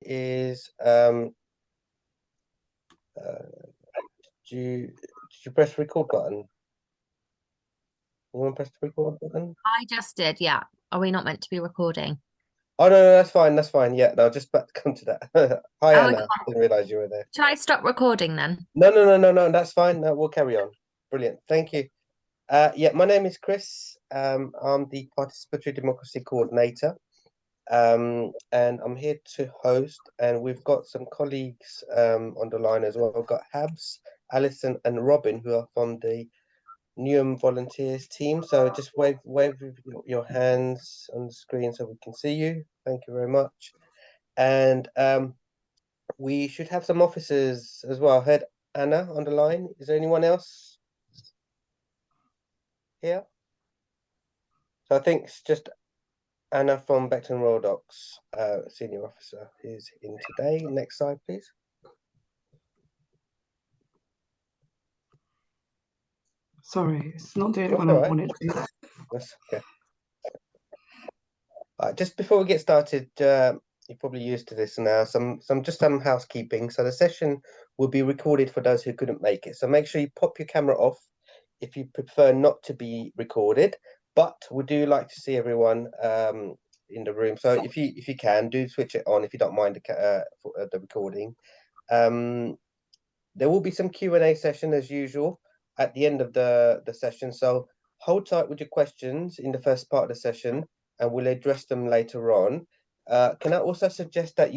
is did you press the record button? You want to press the record button? I just did, yeah. Are we not meant to be recording? Oh no, that's fine, that's fine. Yeah, no, just about to come to that. Hi Oh, Anna, didn't realize you were there. should I stop recording then? No, that's fine. No, we'll carry on. Brilliant, thank you. Yeah, my name is Chris. I'm the Participatory Democracy Coordinator. And I'm here to host, and we've got some colleagues on the line as well. We've got Habs, Alison, and Robin, who are from the Newham Volunteers team. So just wave with your hands on the screen so we can see you. Thank you very much. And we should have some officers as well. I heard Anna on the line. Is there anyone else here? So I think it's just Anna from Beckton Royal Docks, senior officer, who's in today. Next slide, please. Sorry, it's not doing it when That's I all right. wanted to. That's okay. Just before we get started, you're probably used to this now. Some housekeeping. So the session will be recorded for those who couldn't make it. So make sure you pop your camera off if you prefer not to be recorded. But we do like to see everyone in the room. So if you can, do switch it on if you don't mind the recording. There will be some Q&A session as usual at the end of the session. So hold tight with your questions in the first part of the session, and we'll address them later on. Can I also suggest that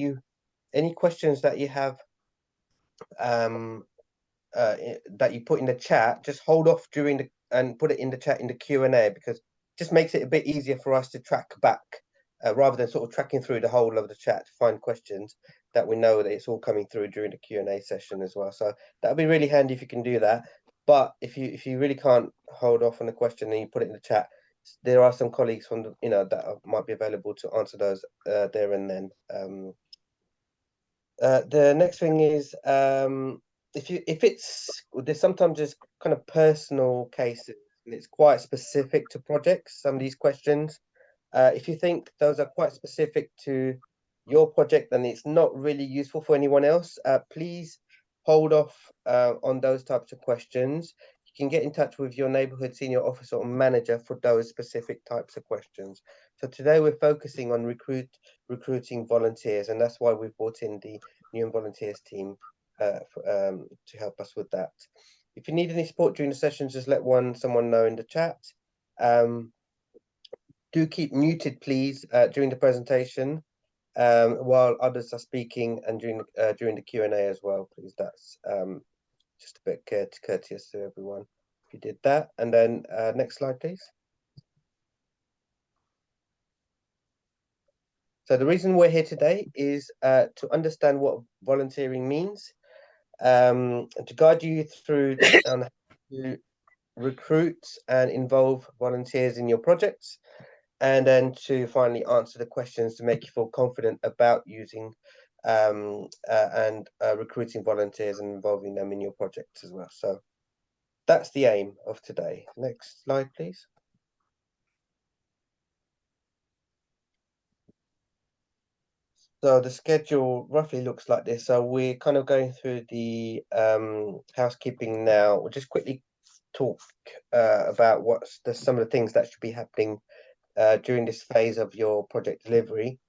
any questions that you have that you put in the chat, just hold off and put it in the chat in the Q&A, because it just makes it a bit easier for us to track back rather than sort of tracking through the whole of the chat to find questions that we know that it's all coming through during the Q&A session as well. So that'd be really handy if you can do that. But if you really can't hold off on the question and you put it in the chat, there are some colleagues from that might be available to answer those there and then. The next thing is there's sometimes just kind of personal cases and it's quite specific to projects, some of these questions. If you think those are quite specific to your project and it's not really useful for anyone else, please hold off on those types of questions. You can get in touch with your neighborhood senior officer or manager for those specific types of questions. So today we're focusing on recruiting volunteers, and that's why we've brought in the Newham Volunteers team to help us with that. If you need any support during the sessions, just let someone know in the chat. Do keep muted, please, during the presentation while others are speaking, and during the Q&A as well, please. That's just a bit courteous to everyone if you did that. And then next slide, please. So the reason we're here today is to understand what volunteering means, and to guide you through on how to recruit and involve volunteers in your projects, and then to finally answer the questions to make you feel confident about using and recruiting volunteers and involving them in your projects as well. So that's the aim of today. Next slide, please. So the schedule roughly looks like this. So we're kind of going through the housekeeping now. We'll just quickly talk about some of the things that should be happening during this phase of your project delivery.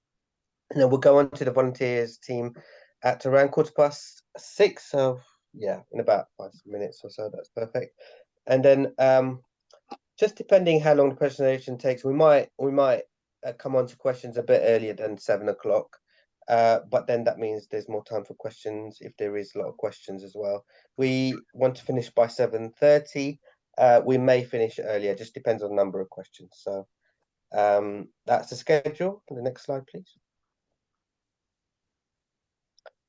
And then we'll go on to the volunteers team at around 6:15. So yeah, in about 5 minutes or so, that's perfect. And then just depending how long the presentation takes, we might come on to questions a bit earlier than 7 o'clock. But then that means there's more time for questions if there is a lot of questions as well. We want to finish by 7:30. We may finish earlier, just depends on the number of questions. So that's the schedule. The next slide, please.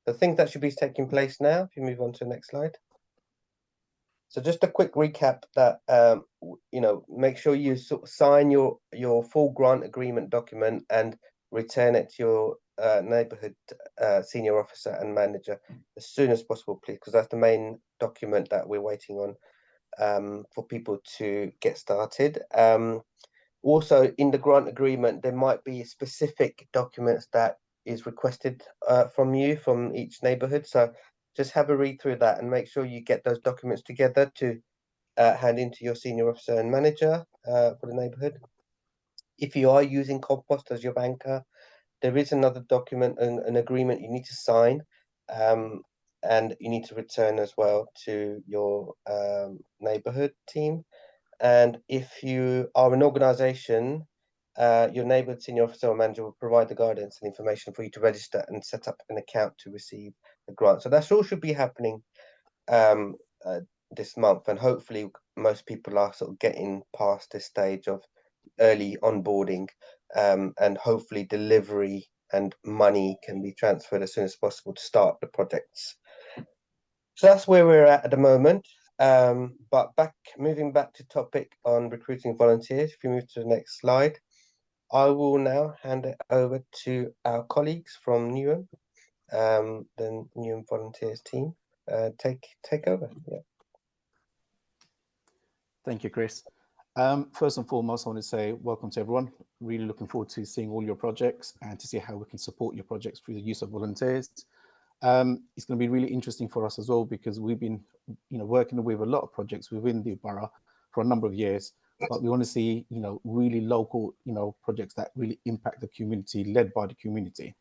The things that should be taking place now, if you move on to the next slide. So just a quick recap that, make sure you sign your full grant agreement document and return it to your neighborhood senior officer and manager as soon as possible, please, because that's the main document that we're waiting on for people to get started. Also, in the grant agreement, there might be specific documents that is requested from you from each neighborhood. So just have a read through that and make sure you get those documents together to hand into your senior officer and manager for the neighborhood. If you are using Compost as your banker, there is another document, an agreement you need to sign, and you need to return as well to your neighborhood team. And if you are an organization, your neighborhood senior officer or manager will provide the guidance and information for you to register and set up an account to receive the grant. So that's all should be happening um, this month, and hopefully most people are sort of getting past this stage of early onboarding, and hopefully delivery and money can be transferred as soon as possible to start the projects. So that's where we're at the moment. But moving back to topic on recruiting volunteers, if you move to the next slide, I will now hand it over to our colleagues from Newham, the Newham Volunteers team. Take over. Yeah. Thank you, Chris. First and foremost, I want to say welcome to everyone. Really looking forward to seeing all your projects and to see how we can support your projects through the use of volunteers. It's going to be really interesting for us as well, because we've been, working with a lot of projects within the borough for a number of years, but we want to see, really local, projects that really impact the community, led by the community.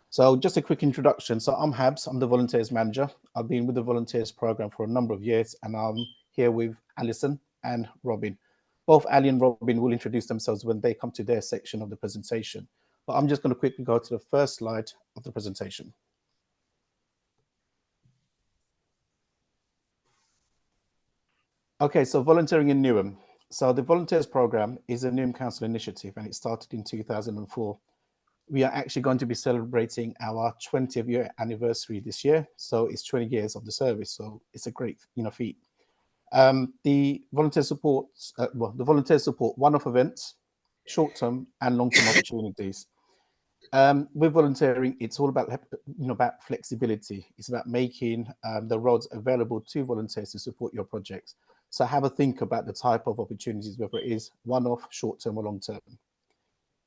So just a quick introduction. So I'm Habs, I'm the volunteers manager. I've been with the volunteers program for a number of years, and I'm here with Alison and Robin. Both Ali and Robin will introduce themselves when they come to their section of the presentation. But I'm just going to quickly go to the first slide of the presentation. Okay, so volunteering in Newham. So the Volunteers Programme is a Newham Council initiative, and it started in 2004. We are actually going to be celebrating our 20th year anniversary this year. So it's 20 years of the service. So it's a great, feat. The volunteers support one-off events, short-term and long-term opportunities. With volunteering, it's all about about flexibility. It's about making the roads available to volunteers to support your projects. So have a think about the type of opportunities, whether it is one-off, short-term or long-term.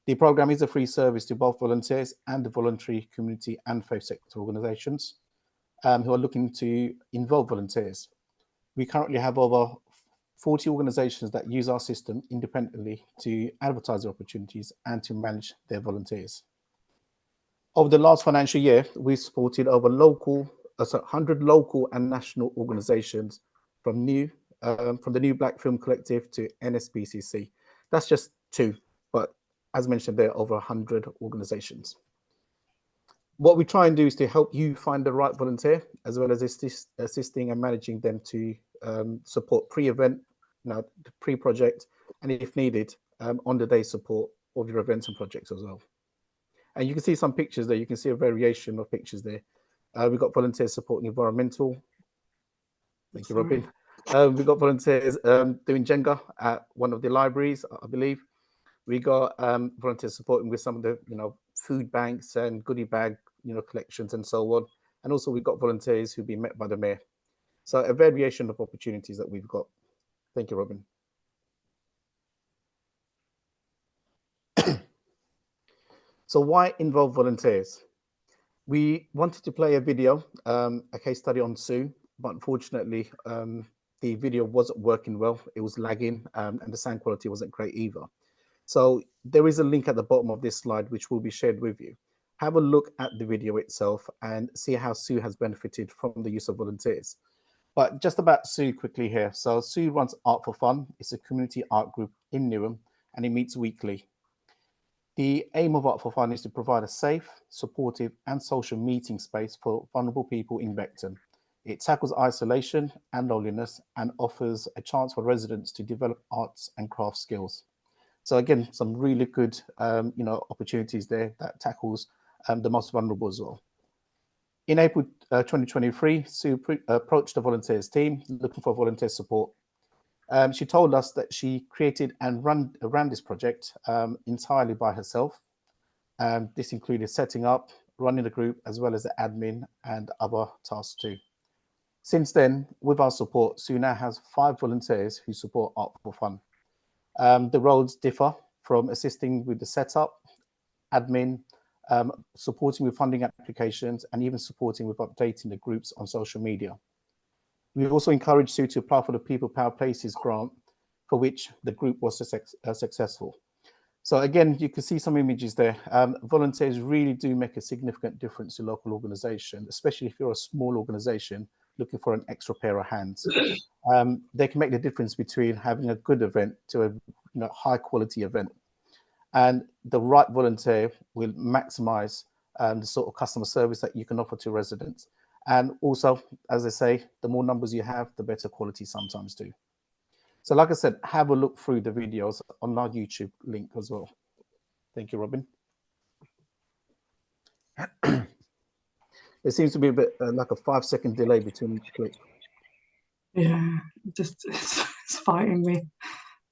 The program is a free service to both volunteers and the voluntary community and faith sector organisations who are looking to involve volunteers. We currently have over 40 organisations that use our system independently to advertise their opportunities and to manage their volunteers. Over the last financial year, we supported over 100 local and national organisations from the New Black Film Collective to NSPCC. That's just two, but as mentioned, there are over 100 organisations. What we try and do is to help you find the right volunteer, as well as assisting and managing them to support pre-event, the pre-project, and if needed, on-the-day support of your events and projects as well. And you can see some pictures there. You can see a variation of pictures there. We've got volunteers supporting environmental. Thank you, Robin. We've got volunteers doing Jenga at one of the libraries, I believe. We got volunteers supporting with some of the, food banks and goodie bag, collections and so on. And also we've got volunteers who've been met by the mayor. So a variation of opportunities that we've got. Thank you, Robin. So why involve volunteers? We wanted to play a video, a case study on Sue, but unfortunately, the video wasn't working well. It was lagging and the sound quality wasn't great either. So there is a link at the bottom of this slide, which will be shared with you. Have a look at the video itself and see how Sue has benefited from the use of volunteers. But just about Sue quickly here. So Sue runs Art for Fun. It's a community art group in Newham, and it meets weekly. The aim of Art for Fun is to provide a safe, supportive and social meeting space for vulnerable people in Beckton. It tackles isolation and loneliness and offers a chance for residents to develop arts and craft skills. So again, some really good, opportunities there that tackles the most vulnerable as well. In April 2023, Sue approached the volunteers team looking for volunteer support. She told us that she created and ran this project entirely by herself. This included setting up, running the group, as well as the admin and other tasks too. Since then, with our support, Sue now has 5 volunteers who support Art for Fun. The roles differ from assisting with the setup, admin, supporting with funding applications, and even supporting with updating the groups on social media. We also encouraged Sue to apply for the People Power Places grant, for which the group was successful. So again, you can see some images there. Volunteers really do make a significant difference to local organisation, especially if you're a small organisation looking for an extra pair of hands. They can make the difference between having a good event to a high quality event. And the right volunteer will maximise the sort of customer service that you can offer to residents. And also, as I say, the more numbers you have, the better quality sometimes too. So like I said, have a look through the videos on our YouTube link as well. Thank you, Robin. There seems to be a bit like a 5-second delay between each clip. Yeah, just it's fighting me.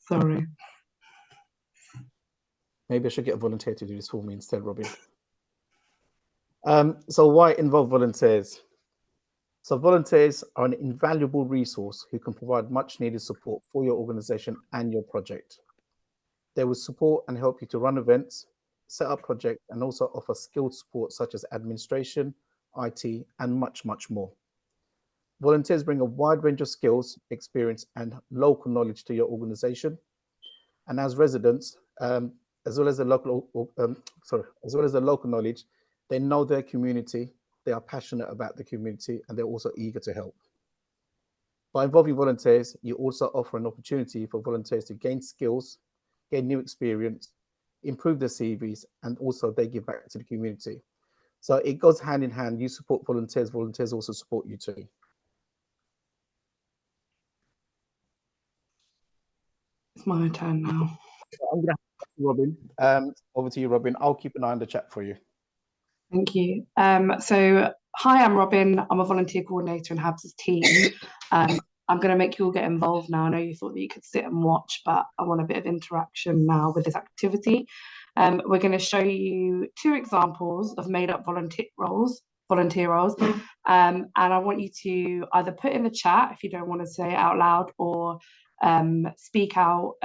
Sorry. Maybe I should get a volunteer to do this for me instead, Robin. So why involve volunteers? So volunteers are an invaluable resource who can provide much needed support for your organization and your project. They will support and help you to run events, set up projects, and also offer skilled support such as administration, IT, and much, much more. Volunteers bring a wide range of skills, experience, and local knowledge to your organization. And as residents, as well as the local knowledge, they know their community, they are passionate about the community, and they're also eager to help. By involving volunteers, you also offer an opportunity for volunteers to gain skills, gain new experience, improve their CVs, and also they give back to the community. So it goes hand in hand. You support volunteers, volunteers also support you too. It's my turn now. I'm going to have Robin. Over to you, Robin. I'll keep an eye on the chat for you. Thank you. So, hi, I'm Robin. I'm a volunteer coordinator in Habs' team. I'm going to make you all get involved now. I know you thought that you could sit and watch, but I want a bit of interaction now with this activity. We're going to show you 2 examples of made-up volunteer roles, and I want you to either put in the chat if you don't want to say it out loud, or speak out.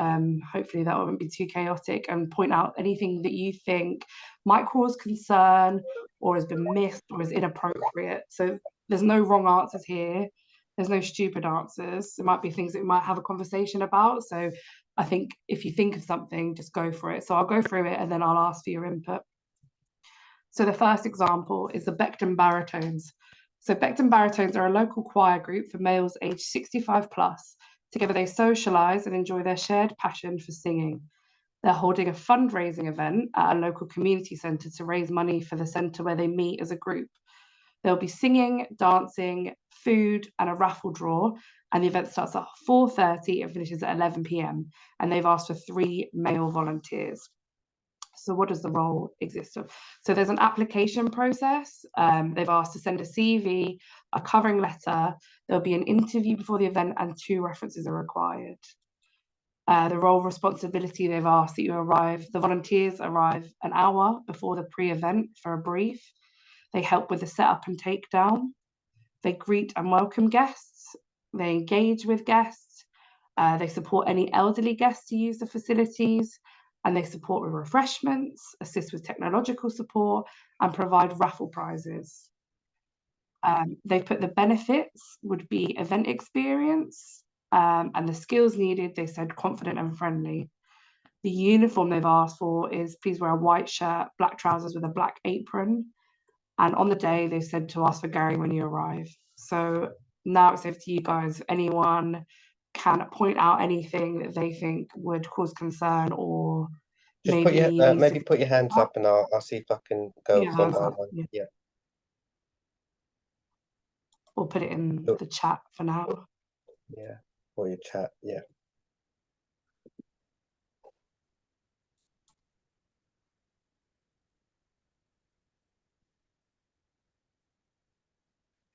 Hopefully that won't be too chaotic, and point out anything that you think might cause concern or has been missed or is inappropriate. So there's no wrong answers here. There's no stupid answers. There might be things that we might have a conversation about. So I think if you think of something, just go for it. So I'll go through it and then I'll ask for your input. So the first example is the Beckton Baritones. So Beckton Baritones are a local choir group for males aged 65 plus. Together they socialise and enjoy their shared passion for singing. They're holding a fundraising event at a local community centre to raise money for the centre where they meet as a group. There'll be singing, dancing, food, and a raffle draw. And the event starts at 4:30 and finishes at 11 p.m. And they've asked for 3 male volunteers. So what does the role exist of? So there's an application process. They've asked to send a CV, a covering letter. There'll be an interview before the event, and 2 references are required. The role responsibility, they've asked that the volunteers arrive an hour before the pre-event for a brief. They help with the setup and takedown. They greet and welcome guests. They engage with guests. They support any elderly guests to use the facilities, and they support with refreshments, assist with technological support, and provide raffle prizes. They've put the benefits would be event experience, and the skills needed, they said confident and friendly. The uniform they've asked for is please wear a white shirt, black trousers with a black apron. And on the day, they said to ask for Gary when you arrive. So now it's over to you guys. If anyone can point out anything that they think would cause concern, or Just maybe put your hands up and I'll see if I can go one by one. Yeah. Or put it in the chat for now. Yeah, or your chat, yeah.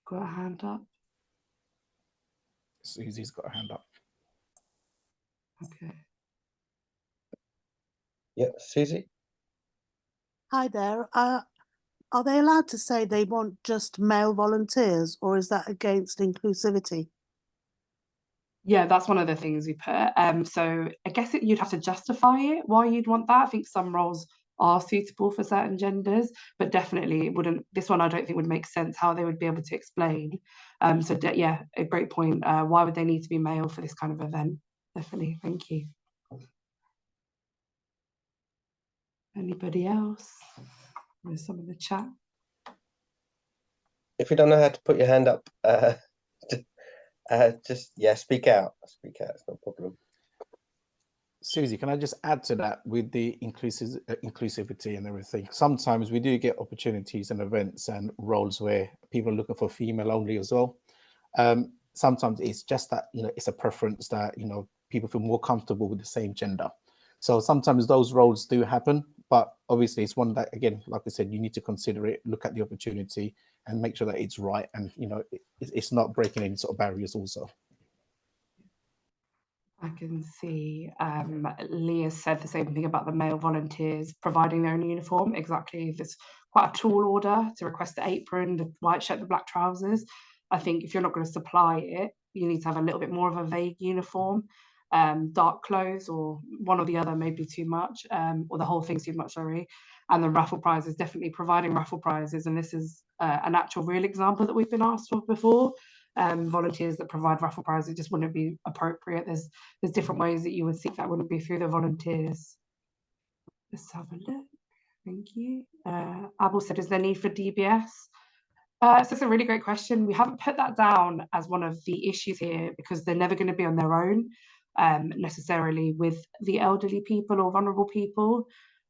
Got a hand up? Susie's got a hand up. Okay. Yeah, Susie? Hi there. Are they allowed to say they want just male volunteers, or is that against inclusivity? Yeah, that's one of the things we put. So I guess you'd have to justify it, why you'd want that. I think some roles are suitable for certain genders, but definitely it wouldn't, this one I don't think would make sense how they would be able to explain. So yeah, a great point. Why would they need to be male for this kind of event? Definitely, thank you. Anybody else? There's some in the chat. If you don't know how to put your hand up, just speak out. Speak out. It's no problem. Susie, can I just add to that with the inclusivity and everything? Sometimes we do get opportunities and events and roles where people are looking for female only as well. Sometimes it's just that, it's a preference that, people feel more comfortable with the same gender. So sometimes those roles do happen, but obviously it's one that, again, like I said, you need to consider it, look at the opportunity and make sure that it's right. And, it's not breaking any sort of barriers also. I can see Leah said the same thing about the male volunteers providing their own uniform. Exactly, there's quite a tall order to request the apron, the white shirt, the black trousers. I think if you're not going to supply it, you need to have a little bit more of a vague uniform. Dark clothes or one or the other may be too much, or the whole thing's too much, sorry. And the raffle prizes, definitely providing raffle prizes. And this is an actual real example that we've been asked for before. Volunteers that provide raffle prizes just wouldn't be appropriate. There's different ways that you would think that wouldn't be through the volunteers. Let's have a look. Thank you. Abel said, is there need for DBS? So it's a really great question. We haven't put that down as one of the issues here because they're never going to be on their own necessarily with the elderly people or vulnerable people.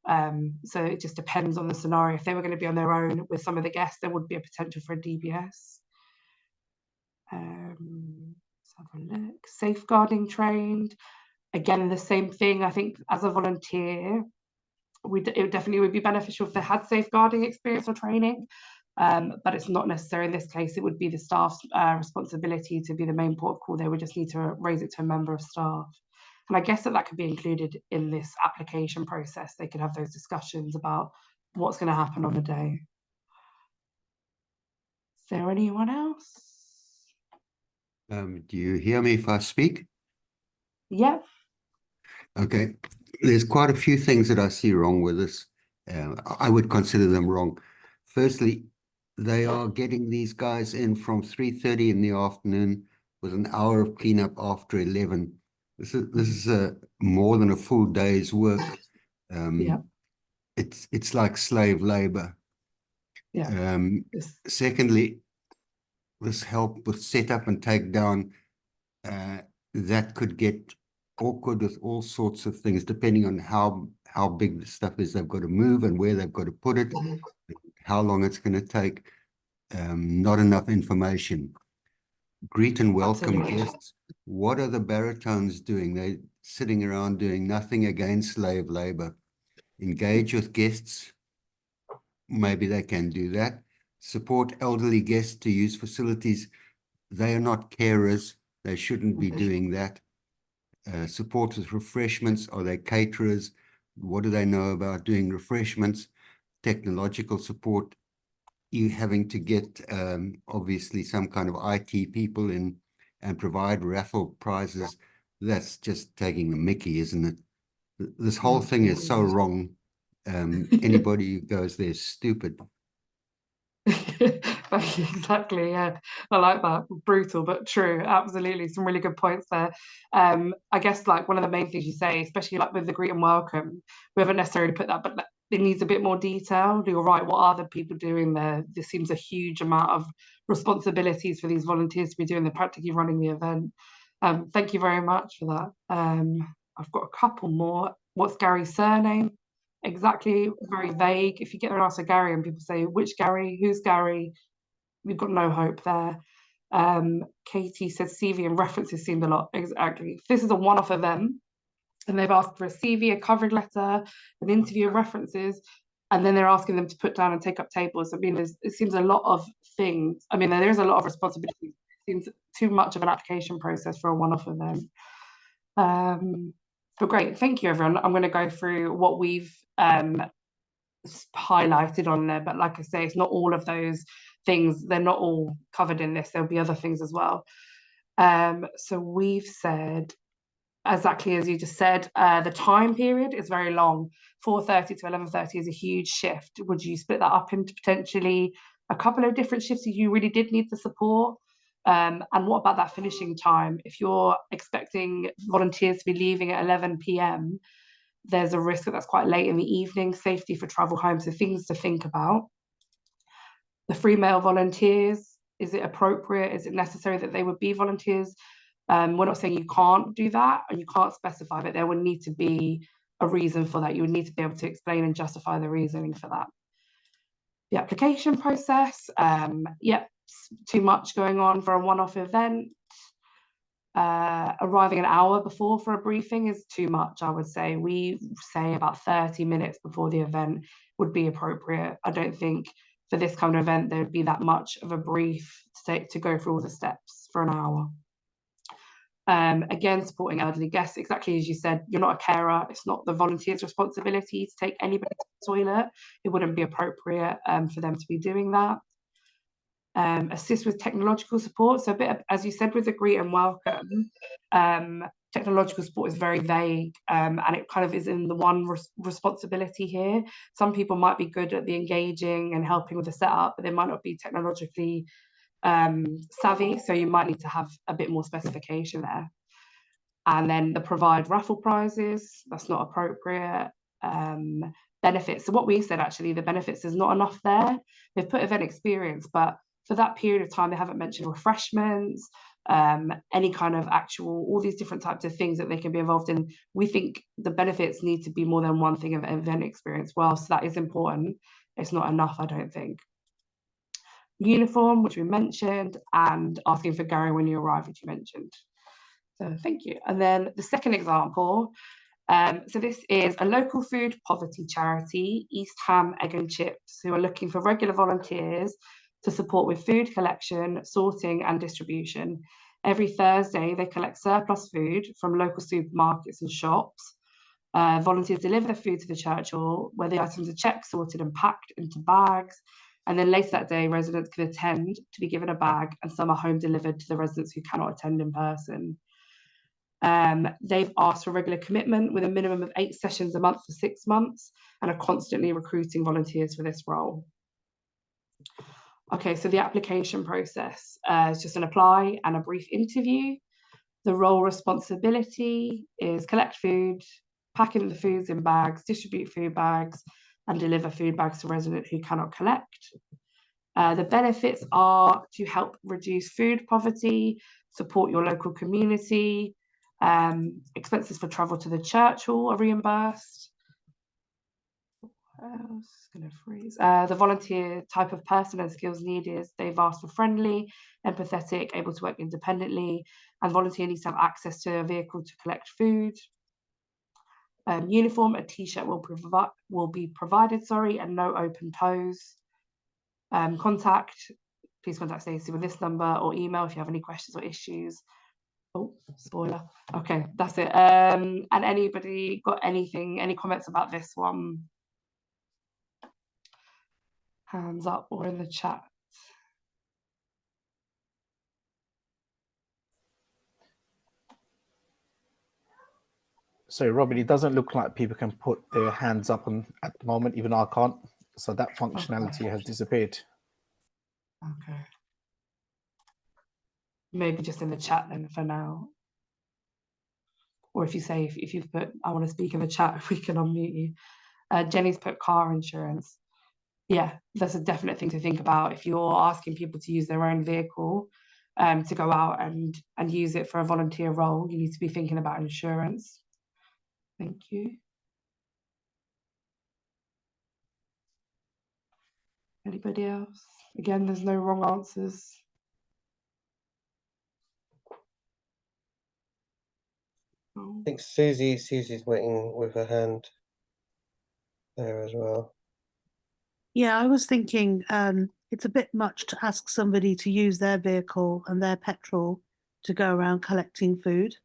So it just depends on the scenario. If they were going to be on their own with some of the guests, there would be a potential for a DBS. Let's have a look. Safeguarding trained. Again, the same thing. I think as a volunteer, it definitely would be beneficial if they had safeguarding experience or training. But it's not necessary in this case. It would be the staff's responsibility to be the main port of call. They would just need to raise it to a member of staff. And I guess that could be included in this application process. They could have those discussions about what's going to happen on the day. Is there anyone else? Do you hear me if I speak? Yeah. Okay. There's quite a few things that I see wrong with this. I would consider them wrong. Firstly, they are getting these guys in from 3:30 in the afternoon with an hour of cleanup after 11. This is more than a full day's work. Yeah. It's like slave labor. Yeah. Secondly, this help with setup and takedown, that could get awkward with all sorts of things, depending on how big the stuff is they've got to move and where they've got to put it, how long it's going to take. Not enough information. Greet and welcome guests. What are the baritones doing? They're sitting around doing nothing against slave labor. Engage with guests. Maybe they can do that. Support elderly guests to use facilities. They are not carers. They shouldn't be doing that. Support with refreshments. Are they caterers? What do they know about doing refreshments? Technological support. You having to get obviously some kind of IT people in and provide raffle prizes. That's just taking the mickey, isn't it? This whole thing is so wrong. Anybody who goes there is stupid. Exactly, yeah. I like that. Brutal but true. Absolutely, some really good points there. I guess like one of the main things you say, especially like with the greet and welcome, we haven't necessarily put that, but it needs a bit more detail. You're right, what are the people doing there? There seems a huge amount of responsibilities for these volunteers to be doing. They're practically running the event. Thank you very much for that. I've got a couple more. What's Gary's surname? Exactly, very vague. If you get an answer Gary and people say, which Gary, who's Gary, we've got no hope there. Katie said CV and references seemed a lot. Exactly. This is a one-off event and they've asked for a CV, a covering letter, an interview and references, and then they're asking them to put down and take up tables. I mean, it seems a lot of things. I mean, there is a lot of responsibility. It seems too much of an application process for a one-off event. But great, thank you everyone. I'm going to go through what we've highlighted on there, but like I say, it's not all of those things. They're not all covered in this. There'll be other things as well. So we've said exactly as you just said, the time period is very long. 4:30 to 11:30 is a huge shift. Would you split that up into potentially a couple of different shifts if you really did need the support? And what about that finishing time? If you're expecting volunteers to be leaving at 11 p.m., there's a risk that that's quite late in the evening, safety for travel home, so things to think about. The free male volunteers, is it appropriate? Is it necessary that they would be volunteers? We're not saying you can't do that and you can't specify, but there would need to be a reason for that. You would need to be able to explain and justify the reasoning for that. The application process, too much going on for a one-off event. Arriving an hour before for a briefing is too much, I would say. We say about 30 minutes before the event would be appropriate. I don't think for this kind of event there would be that much of a brief to go through all the steps for an hour. Again, supporting elderly guests, exactly as you said, you're not a carer. It's not the volunteer's responsibility to take anybody to the toilet. It wouldn't be appropriate for them to be doing that. Assist with technological support. So a bit of, as you said, with the greet and welcome, technological support is very vague, and it kind of is in the one responsibility here. Some people might be good at the engaging and helping with the setup, but they might not be technologically savvy, so you might need to have a bit more specification there. And then the provide raffle prizes, that's not appropriate. Benefits, so what we said actually, the benefits is not enough there. They've put event experience, but for that period of time they haven't mentioned refreshments, any kind of actual, all these different types of things that they can be involved in. We think the benefits need to be more than one thing of event experience. Whilst that is important, it's not enough, I don't think. Uniform, which we mentioned, and asking for Gary when you arrive, which you mentioned. So thank you. And then the second example, so this is a local food poverty charity, East Ham Egg and Chips, who are looking for regular volunteers to support with food collection, sorting and distribution. Every Thursday, they collect surplus food from local supermarkets and shops. Volunteers deliver the food to the church hall, where the items are checked, sorted and packed into bags. And then later that day, residents can attend to be given a bag, and some are home delivered to the residents who cannot attend in person. They've asked for regular commitment with a minimum of 8 sessions a month for 6 months, and are constantly recruiting volunteers for this role. Okay, so the application process is just an apply and a brief interview. The role responsibility is collect food, packing the foods in bags, distribute food bags, and deliver food bags to residents who cannot collect. The benefits are to help reduce food poverty, support your local community, expenses for travel to the church hall are reimbursed. Gonna freeze. The volunteer type of person and skills needed is they've asked for friendly, empathetic, able to work independently, and volunteer needs to have access to a vehicle to collect food. Uniform, a t-shirt will be provided, and no open toes. Please contact Stacey with this number or email if you have any questions or issues. Oh, spoiler. Okay, that's it. And anybody got anything, any comments about this one? Hands up or in the chat. So Robin, it doesn't look like people can put their hands up on at the moment, even I can't. So that functionality has disappeared. Okay. Maybe just in the chat then for now. Or if you say, if you've put, I want to speak in the chat, we can unmute you. Jenny's put car insurance. Yeah, that's a definite thing to think about. If you're asking people to use their own vehicle to go out and use it for a volunteer role, you need to be thinking about insurance. Thank you. Anybody else? Again, there's no wrong answers. I think Susie's waiting with her hand there as well. Yeah, I was thinking it's a bit much to ask somebody to use their vehicle and their petrol to go around collecting food.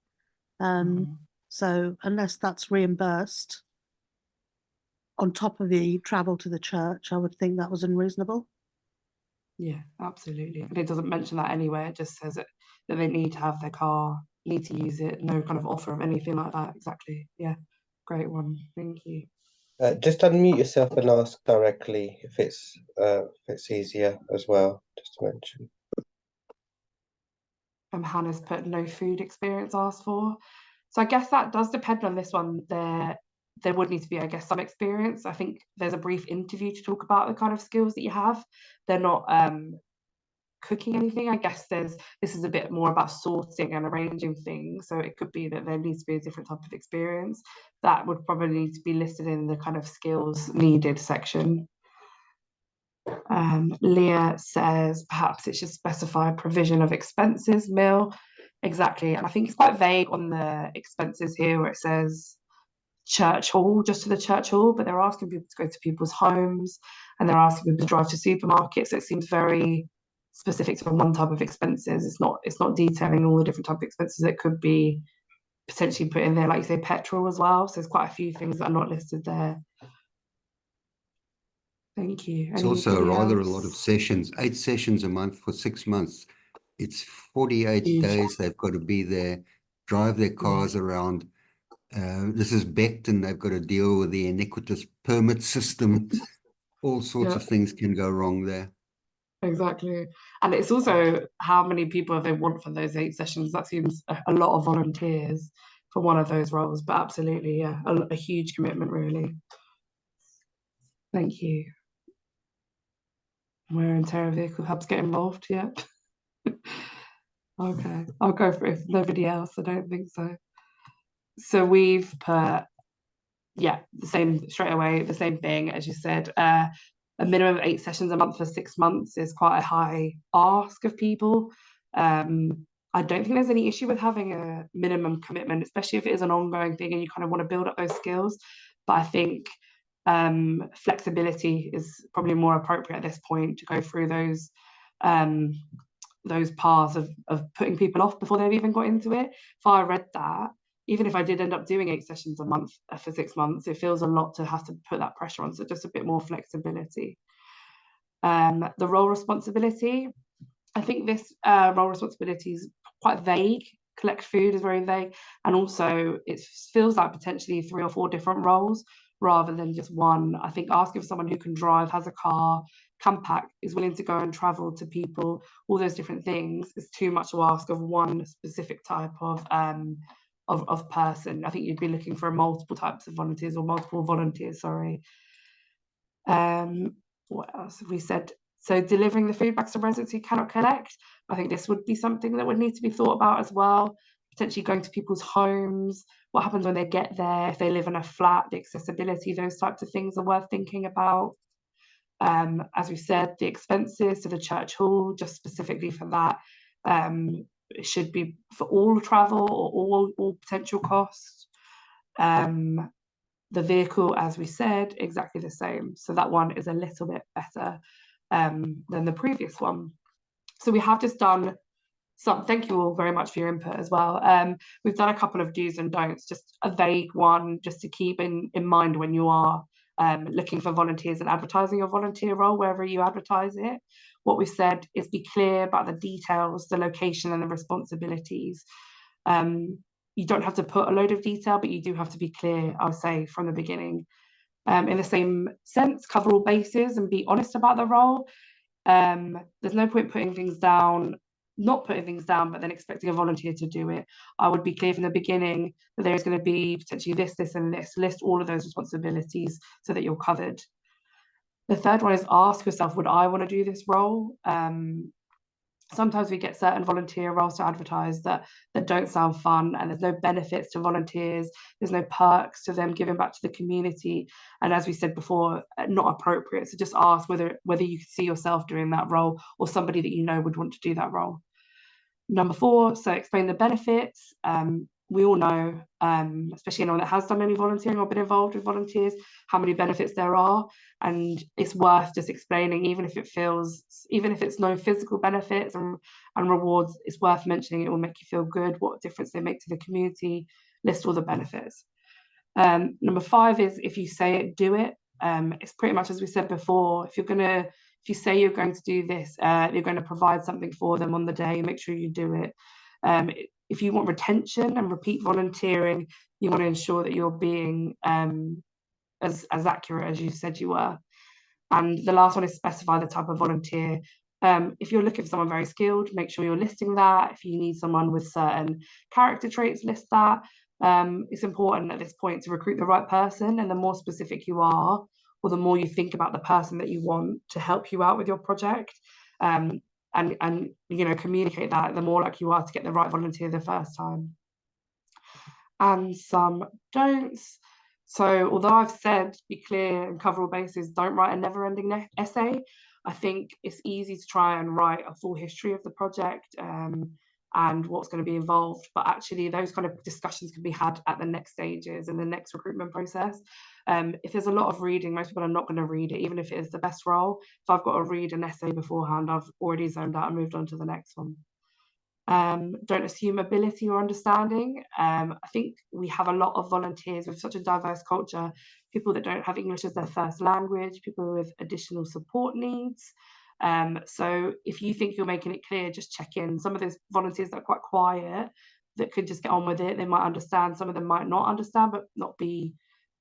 So unless that's reimbursed on top of the travel to the church, I would think that was unreasonable. Yeah, absolutely. And it doesn't mention that anywhere. It just says that they need to have their car need to use it. No kind of offer of anything like that. Exactly. Yeah, great one. Thank you. Just unmute yourself and ask directly if it's easier as well, just to mention. Hannah's put no food experience asked for. So I guess that does depend on this one. There would need to be, I guess, some experience. I think there's a brief interview to talk about the kind of skills that you have. They're not cooking anything. I guess this is a bit more about sorting and arranging things. So it could be that there needs to be a different type of experience that would probably need to be listed in the kind of skills needed section. Leah says perhaps it should specify provision of expenses, meal. Exactly. And I think it's quite vague on the expenses here where it says church hall, just to the church hall, but they're asking people to go to people's homes and they're asking people to drive to supermarkets. So it seems very specific to one type of expenses. It's not detailing all the different type of expenses that could be potentially put in there, like you say, petrol as well. So there's quite a few things that are not listed there. Thank you. It's also Anybody rather else? a lot of sessions, 8 sessions a month for 6 months. It's 48 Huge. days they've got to be there, drive their cars around. This is Beckton, they've got to deal with the iniquitous permit system. All sorts of things can go wrong there. Exactly. And it's also how many people they want for those 8 sessions. That seems a lot of volunteers for one of those roles, but absolutely, yeah, a huge commitment, really. Thank you. Wear and tear of vehicle hubs get involved yet? Okay, I'll go for it if nobody else. I don't think so. So we've put, yeah, the same straight away, the same thing as you said. A minimum of 8 sessions a month for 6 months is quite a high ask of people. I don't think there's any issue with having a minimum commitment, especially if it is an ongoing thing and you kind of want to build up those skills. But I think flexibility is probably more appropriate at this point to go through those paths of putting people off before they've even got into it. If I read that, even if I did end up doing 8 sessions a month for 6 months, it feels a lot to have to put that pressure on. So just a bit more flexibility. The role responsibility, I think this role responsibility is quite vague. Collect food is very vague. And also it feels like potentially 3 or 4 different roles rather than just one. I think asking for someone who can drive, has a car, can pack, is willing to go and travel to people, all those different things is too much to ask of one specific type of person. I think you'd be looking for multiple types of volunteers or multiple volunteers, sorry. What else have we said? So delivering the food bags to residents who cannot collect. I think this would be something that would need to be thought about as well. Potentially going to people's homes, what happens when they get there, if they live in a flat, the accessibility, those types of things are worth thinking about. As we said, the expenses to the church hall, just specifically for that, it should be for all travel or all potential costs. The vehicle, as we said, exactly the same. So that one is a little bit better than the previous one. So we have just done some, thank you all very much for your input as well. We've done a couple of do's and don'ts, just a vague one, just to keep in mind when you are looking for volunteers and advertising your volunteer role, wherever you advertise it. What we said is be clear about the details, the location and the responsibilities. You don't have to put a load of detail, but you do have to be clear, I'll say, from the beginning. In the same sense, cover all bases and be honest about the role. There's no point putting things down, not putting things down, but then expecting a volunteer to do it. I would be clear from the beginning that there's going to be potentially this, this, and this. List all of those responsibilities so that you're covered. The third one is ask yourself, would I want to do this role? Sometimes we get certain volunteer roles to advertise that don't sound fun, and there's no benefits to volunteers, there's no perks to them giving back to the community, and as we said before, not appropriate. So just ask whether you see yourself doing that role or somebody that you know would want to do that role. Number 4, so explain the benefits. We all know, especially anyone that has done any volunteering or been involved with volunteers, how many benefits there are, and it's worth just explaining, even if it's no physical benefits and rewards, it's worth mentioning. It will make you feel good, what difference they make to the community. List all the benefits. Number 5 is, if you say it, do it. It's pretty much as we said before. If you say you're going to do this, you're going to provide something for them on the day, make sure you do it. if you want retention and repeat volunteering, you want to ensure that you're being as accurate as you said you were. And the last one is specify the type of volunteer. If you're looking for someone very skilled, make sure you're listing that. If you need someone with certain character traits, list that. It's important at this point to recruit the right person, and the more specific you are, or the more you think about the person that you want to help you out with your project, and you know, communicate that, the more likely you are to get the right volunteer the first time. And some don'ts. So although I've said be clear and cover all bases, don't write a never-ending essay, I think it's easy to try and write a full history of the project and what's going to be involved, but actually those kind of discussions can be had at the next stages and the next recruitment process. If there's a lot of reading, most people are not going to read it, even if it is the best role. If I've got to read an essay beforehand, I've already zoned out and moved on to the next one. Don't assume ability or understanding. I think we have a lot of volunteers with such a diverse culture, people that don't have English as their first language, people with additional support needs. So if you think you're making it clear, just check in. Some of those volunteers that are quite quiet, that could just get on with it, they might understand, some of them might not understand, but not be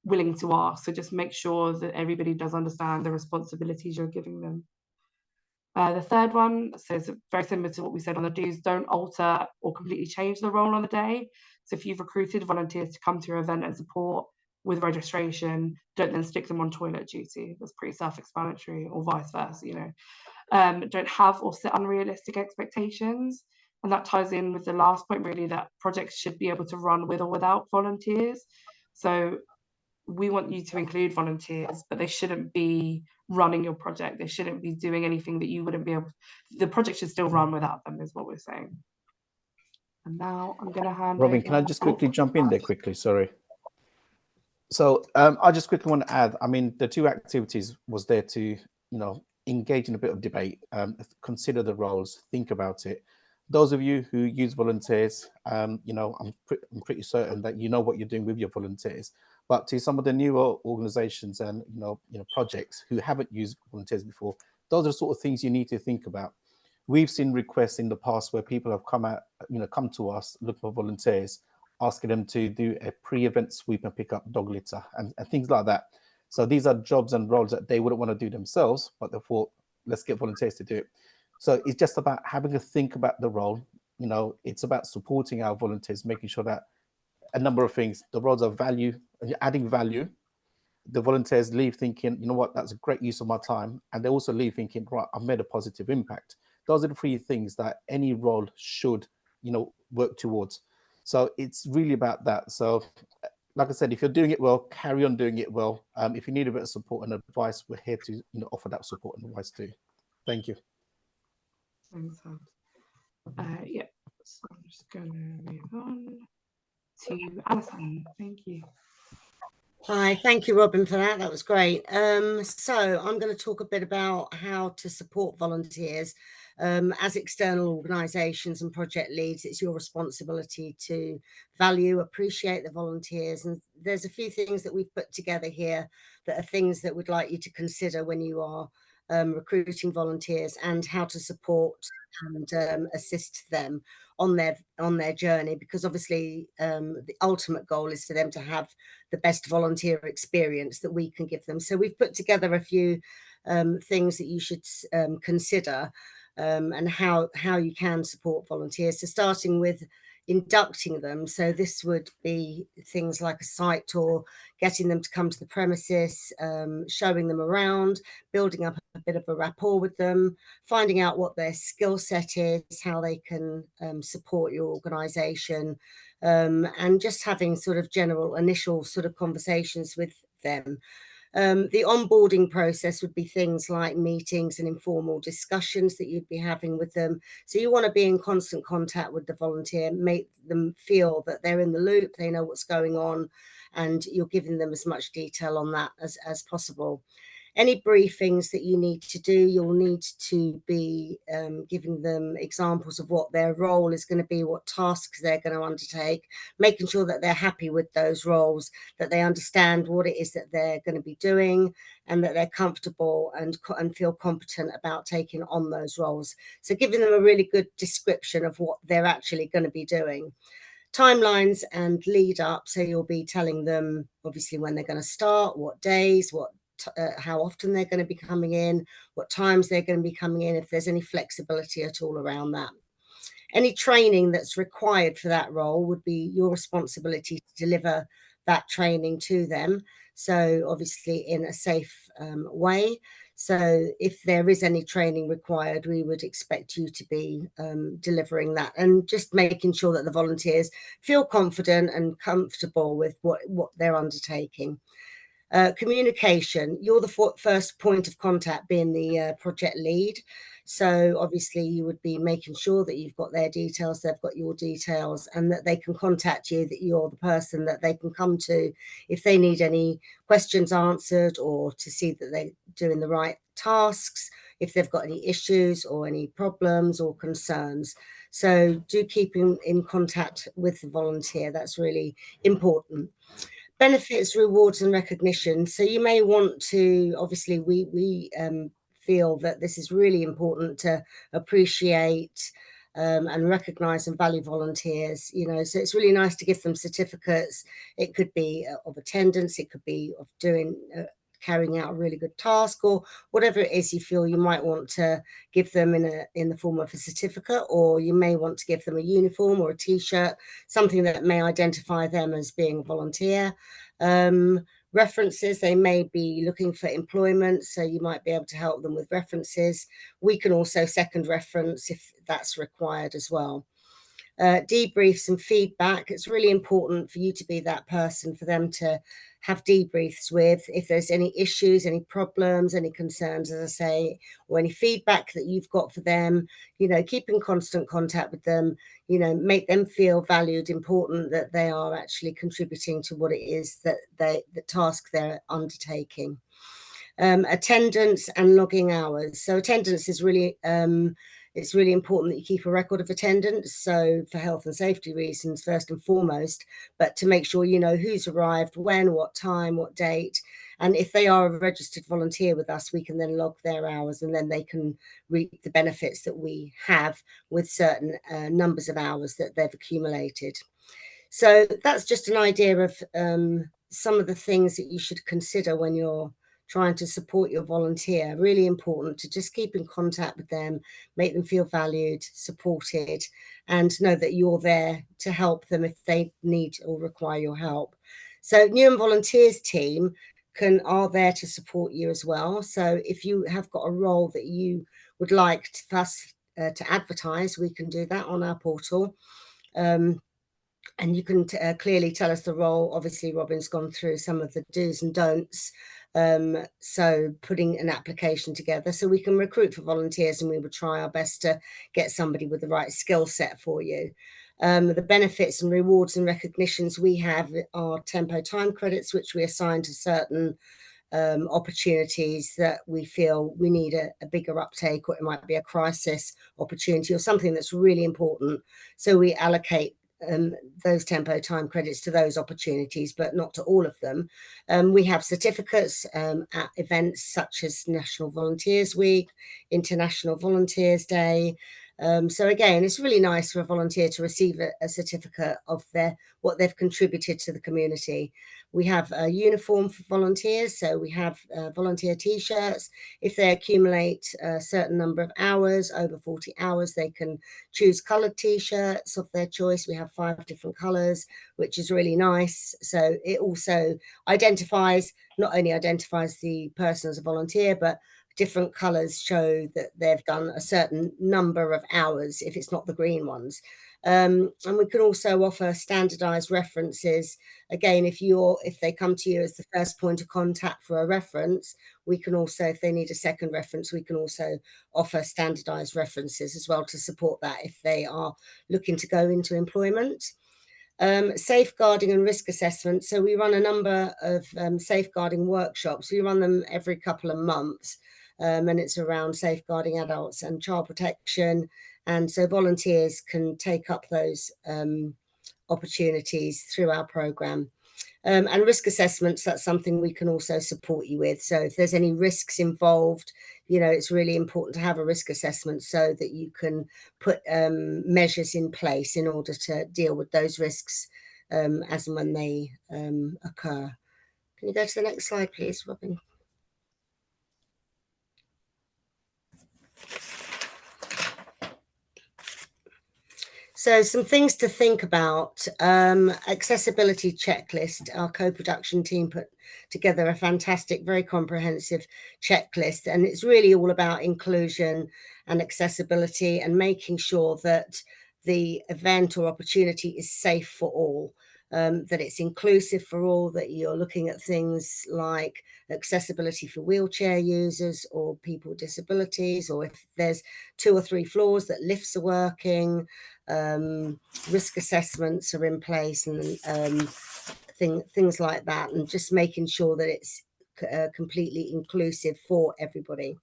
willing to ask. So just make sure that everybody does understand the responsibilities you're giving them. The third one says very similar to what we said on the do's, don't alter or completely change the role on the day. So if you've recruited volunteers to come to your event and support with registration, don't then stick them on toilet duty. That's pretty self-explanatory, or vice versa, you know. Don't have or set unrealistic expectations. And that ties in with the last point, really, that projects should be able to run with or without volunteers. So we want you to include volunteers, but they shouldn't be running your project. They shouldn't be doing anything that you wouldn't be able to. The project should still run without them, is what we're saying. And now I'm going to hand Robin, over. can I just quickly jump in there quickly? Sorry. So I just quickly want to add, I mean, the two activities was there to, you know, engage in a bit of debate, consider the roles, think about it. Those of you who use volunteers, you know, I'm pretty certain that you know what you're doing with your volunteers. But to some of the newer organizations and, you know, projects who haven't used volunteers before, those are the sort of things you need to think about. We've seen requests in the past where people have come to us looking for volunteers, asking them to do a pre-event sweep and pick up dog litter and things like that. So these are jobs and roles that they wouldn't want to do themselves, but they thought, let's get volunteers to do it. So it's just about having to think about the role. You know, it's about supporting our volunteers, making sure that a number of things, the roles of value, adding value. The volunteers leave thinking, you know what, that's a great use of my time. And they also leave thinking, right, I've made a positive impact. Those are the three things that any role should, you know, work towards. So it's really about that. So like I said, if you're doing it well, carry on doing it well. If you need a bit of support and advice, we're here to, you know, offer that support and advice too. Thank you. Thanks, yeah, so I'm just going to move on to Alison. Thank you. Hi, thank you, Robin, for that. That was great. So I'm going to talk a bit about how to support volunteers. As external organisations and project leads, it's your responsibility to value, appreciate the volunteers. And there's a few things that we've put together here that are things that we'd like you to consider when you are recruiting volunteers, and how to support and assist them on their journey, because obviously the ultimate goal is for them to have the best volunteer experience that we can give them. So we've put together a few things that you should consider, and how you can support volunteers. So starting with inducting them. So this would be things like a site tour, getting them to come to the premises, showing them around, building up a bit of a rapport with them, finding out what their skill set is, how they can support your organisation, and just having sort of general initial sort of conversations with them. The onboarding process would be things like meetings and informal discussions that you'd be having with them. So you want to be in constant contact with the volunteer, make them feel that they're in the loop, they know what's going on, and you're giving them as much detail on that as possible. Any briefings that you need to do, you'll need to be giving them examples of what their role is going to be, what tasks they're going to undertake, making sure that they're happy with those roles, that they understand what it is that they're going to be doing, and that they're comfortable and feel competent about taking on those roles. So giving them a really good description of what they're actually going to be doing. Timelines and lead up, so you'll be telling them obviously when they're going to start, what days, how often they're going to be coming in, what times they're going to be coming in, if there's any flexibility at all around that. Any training that's required for that role would be your responsibility to deliver that training to them. So obviously in a safe way. So if there is any training required, we would expect you to be delivering that, and just making sure that the volunteers feel confident and comfortable with what they're undertaking. Communication, you're the first point of contact, being the project lead. So obviously you would be making sure that you've got their details, they've got your details, and that they can contact you, that you're the person that they can come to if they need any questions answered, or to see that they're doing the right tasks, if they've got any issues or any problems or concerns. So do keep in contact with the volunteer. That's really important. Benefits, rewards and recognition. So you may want to, obviously we feel that this is really important to appreciate and recognise and value volunteers, you know, so it's really nice to give them certificates. It could be of attendance, it could be of doing carrying out a really good task, or whatever it is you feel you might want to give them in the form of a certificate, or you may want to give them a uniform or a t-shirt, something that may identify them as being a volunteer. References, they may be looking for employment, so you might be able to help them with references. We can also second reference if that's required as well. Debriefs and feedback, it's really important for you to be that person for them to have debriefs with. If there's any issues, any problems, any concerns, as I say, or any feedback that you've got for them, you know, keep in constant contact with them, you know, make them feel valued, important, that they are actually contributing to what it is that the task they're undertaking. Attendance and logging hours. So attendance is really it's really important that you keep a record of attendance, so for health and safety reasons first and foremost, but to make sure you know who's arrived, when, what time, what date. And if they are a registered volunteer with us, we can then log their hours, and then they can reap the benefits that we have with certain numbers of hours that they've accumulated. So that's just an idea of some of the things that you should consider when you're trying to support your volunteer. Really important to just keep in contact with them, make them feel valued, supported, and know that you're there to help them if they need or require your help. So Newham Volunteers team are there to support you as well. So if you have got a role that you would like us to advertise, we can do that on our portal. And you can clearly tell us the role. Obviously, Robin's gone through some of the do's and don'ts. So putting an application together so we can recruit for volunteers, and we will try our best to get somebody with the right skill set for you. The benefits and rewards and recognitions we have are Tempo time credits, which we assign to certain opportunities that we feel we need a bigger uptake, or it might be a crisis opportunity or something that's really important. So we allocate those Tempo time credits to those opportunities, but not to all of them. We have certificates at events such as National Volunteers Week, International Volunteers Day. So again, it's really nice for a volunteer to receive a certificate of what they've contributed to the community. We have a uniform for volunteers, so we have volunteer t-shirts. If they accumulate a certain number of hours, over 40 hours, they can choose coloured t-shirts of their choice. We have 5 different colours, which is really nice. So it also not only identifies the person as a volunteer, but different colours show that they've done a certain number of hours if it's not the green ones. And we can also offer standardised references. Again, if they come to you as the first point of contact for a reference, we can also, if they need a second reference, we can also offer standardised references as well to support that if they are looking to go into employment. Safeguarding and risk assessment. So we run a number of safeguarding workshops. We run them every couple of months, and it's around safeguarding adults and child protection. And so volunteers can take up those opportunities through our programme. And risk assessments, that's something we can also support you with. So if there's any risks involved, you know, it's really important to have a risk assessment so that you can put measures in place in order to deal with those risks as and when they occur. Can you go to the next slide, please, Robin? So some things to think about. Accessibility checklist. Our co-production team put together a fantastic, very comprehensive checklist, and it's really all about inclusion and accessibility and making sure that the event or opportunity is safe for all, that it's inclusive for all, that you're looking at things like accessibility for wheelchair users or people with disabilities, or if there's 2 or 3 floors that lifts are working, risk assessments are in place, and things like that, and just making sure that it's completely inclusive for everybody.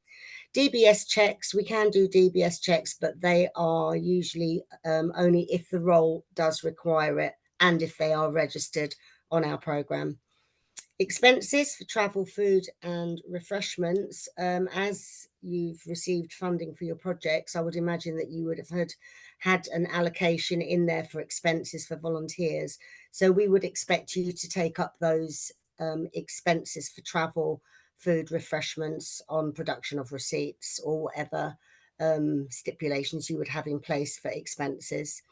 DBS checks, we can do DBS checks, but they are usually only if the role does require it and if they are registered on our programme. Expenses for travel, food and refreshments. As you've received funding for your projects, I would imagine that you would have had an allocation in there for expenses for volunteers. So we would expect you to take up those expenses for travel, food, refreshments on production of receipts or whatever stipulations you would have in place for expenses.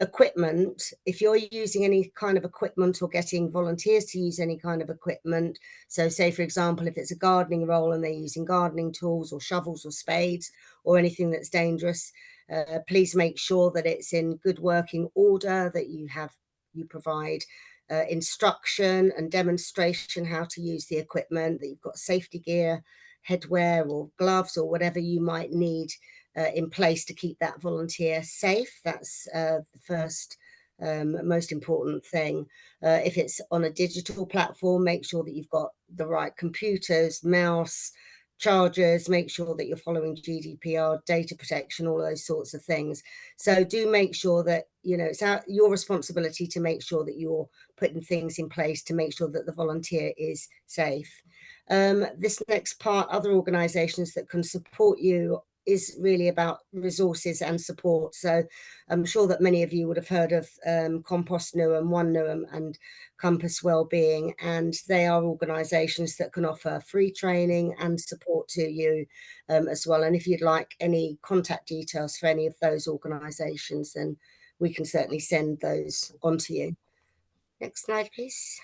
Equipment, if you're using any kind of equipment or getting volunteers to use any kind of equipment, so say for example if it's a gardening role and they're using gardening tools or shovels or spades or anything that's dangerous, please make sure that it's in good working order, that you provide instruction and demonstration how to use the equipment, that you've got safety gear, headwear or gloves or whatever you might need in place to keep that volunteer safe. That's the first most important thing. If it's on a digital platform, make sure that you've got the right computers, mouse, chargers, make sure that you're following GDPR, data protection, all those sorts of things. So do make sure that, you know, it's your responsibility to make sure that you're putting things in place to make sure that the volunteer is safe. This next part, other organisations that can support you, is really about resources and support. So I'm sure that many of you would have heard of Compost Newham, One Newham and Compass Wellbeing, and they are organisations that can offer free training and support to you as well. And if you'd like any contact details for any of those organisations, then we can certainly send those on to you. Next slide, please.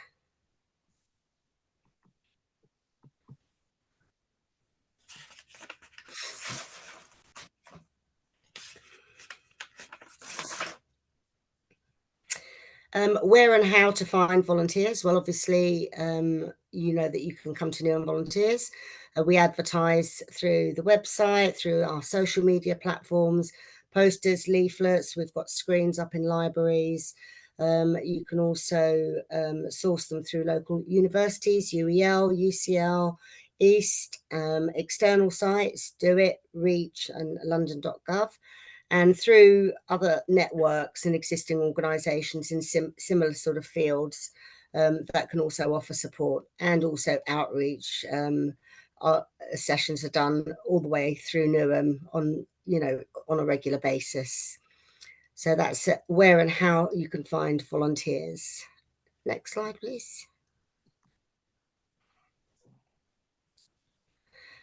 Where and how to find volunteers? Well, obviously, you know that you can come to Newham Volunteers. We advertise through the website, through our social media platforms, posters, leaflets. We've got screens up in libraries. You can also source them through local universities, UEL, UCL, East, external sites, Do It, Reach and london.gov. And through other networks and existing organisations in similar sort of fields that can also offer support, and also outreach. Our sessions are done all the way through Newham on a regular basis. So that's where and how you can find volunteers. Next slide, please.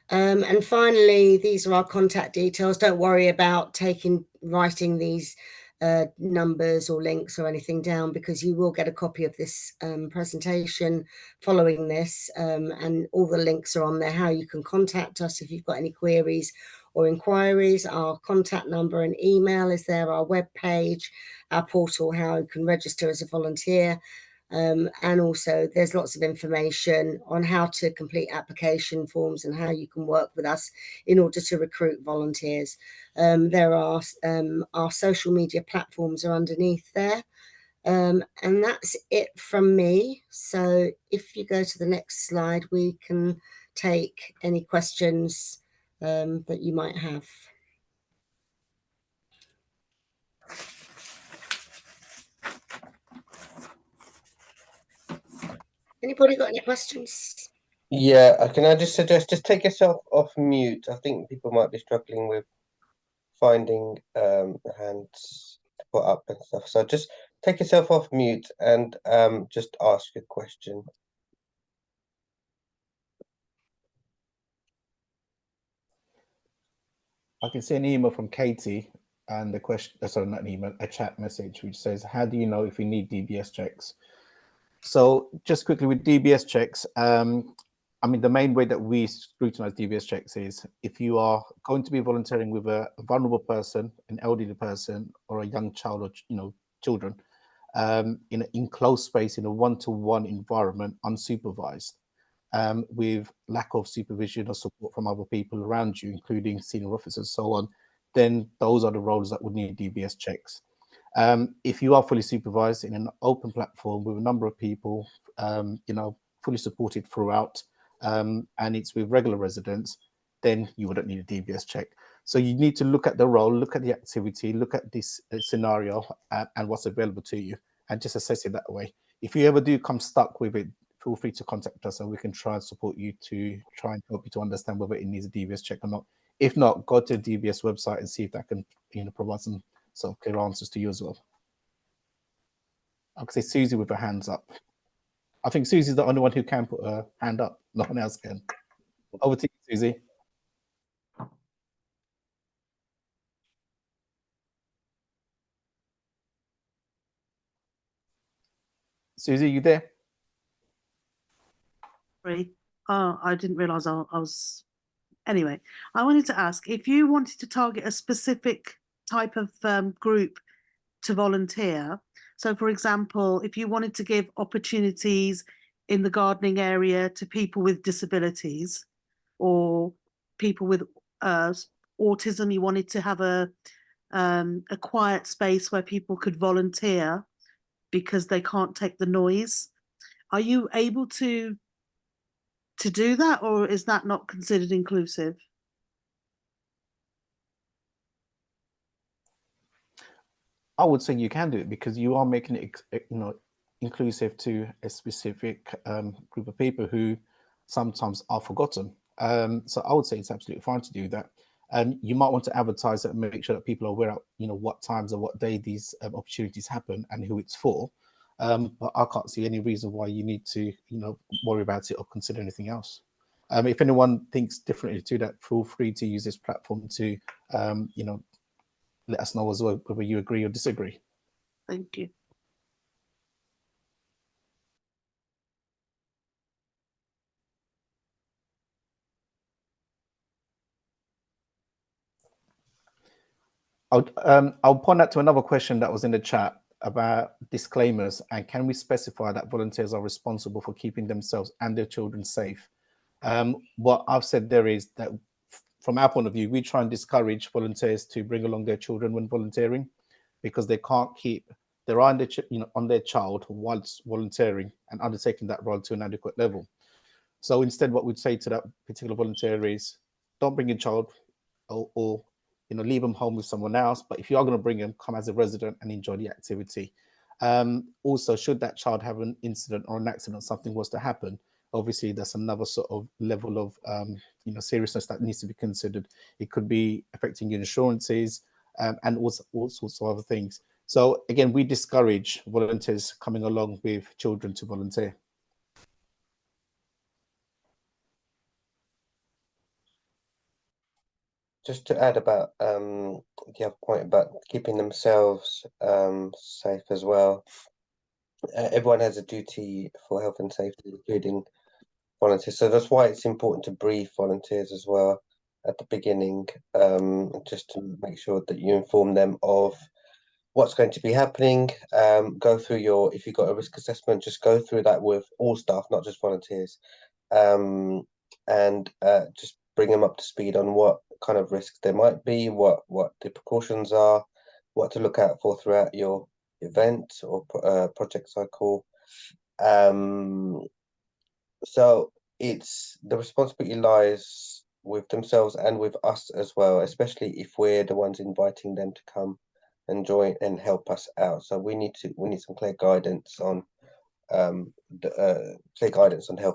And finally, these are our contact details. Don't worry about writing these numbers or links or anything down, because you will get a copy of this presentation following this, and all the links are on there, how you can contact us if you've got any queries or inquiries. Our contact number and email is there, our web page, our portal, how you can register as a volunteer. And also there's lots of information on how to complete application forms and how you can work with us in order to recruit volunteers. There are our social media platforms are underneath there. And that's it from me. So if you go to the next slide, we can take any questions that you might have. Anybody got any questions? Yeah, can I just suggest just take yourself off mute? I think people might be struggling with finding hands to put up and stuff. So just take yourself off mute and just ask a question. I can see an email from Katie, and the question, sorry, not an email, a chat message, which says, how do you know if you need DBS checks? So just quickly with DBS checks, I mean, the main way that we scrutinize DBS checks is if you are going to be volunteering with a vulnerable person, an elderly person, or a young child, or children, in an enclosed space, in a one-to-one environment, unsupervised, with lack of supervision or support from other people around you, including senior officers and so on, then those are the roles that would need DBS checks. If you are fully supervised in an open platform with a number of people, fully supported throughout, and it's with regular residents, then you wouldn't need a DBS check. So you need to look at the role, look at the activity, look at this scenario and what's available to you, and just assess it that way. If you ever do come stuck with it, feel free to contact us and we can try and support you to try and help you to understand whether it needs a DBS check or not. If not, go to the DBS website and see if that can provide some sort of clear answers to you as well. I could say Susie with her hands up. I think Susie's the only one who can put her hand up. No one else can. Over to you, Susie. Susie, you there? Sorry. Oh, I didn't realize I was. Anyway, I wanted to ask if you wanted to target a specific type of group to volunteer. So, for example, if you wanted to give opportunities in the gardening area to people with disabilities or people with autism, you wanted to have a quiet space where people could volunteer because they can't take the noise. Are you able to do that, or is that not considered inclusive? I would say you can do it because you are making it, inclusive to a specific group of people who sometimes are forgotten. So I would say it's absolutely fine to do that. You might want to advertise it and make sure that people are aware of, what times or what day these opportunities happen and who it's for. But I can't see any reason why you need to, worry about it or consider anything else. If anyone thinks differently to that, feel free to use this platform to, let us know as well whether you agree or disagree. Thank you. I'll point out to another question that was in the chat about disclaimers, and can we specify that volunteers are responsible for keeping themselves and their children safe? What I've said there is that from our point of view, we try and discourage volunteers to bring along their children when volunteering, because they can't keep their eye on their child whilst volunteering and undertaking that role to an adequate level. So instead, what we'd say to that particular volunteer is, don't bring your child, or leave them home with someone else. But if you are going to bring them, come as a resident and enjoy the activity. Also, should that child have an incident or an accident, something was to happen, obviously that's another sort of level of seriousness that needs to be considered. It could be affecting your insurances and also all sorts of other things. So again, we discourage volunteers coming along with children to volunteer. Just to add about the other point about keeping themselves safe as well. Everyone has a duty for health and safety, including volunteers. So that's why it's important to brief volunteers as well at the beginning, just to make sure that you inform them of what's going to be happening. Go through if you've got a risk assessment, just go through that with all staff, not just volunteers, and just bring them up to speed on what kind of risks there might be, what the precautions are, what to look out for throughout your event or project cycle. So it's the responsibility lies with themselves and with us as well, especially if we're the ones inviting them to come and join and help us out. So we need some clear guidance on health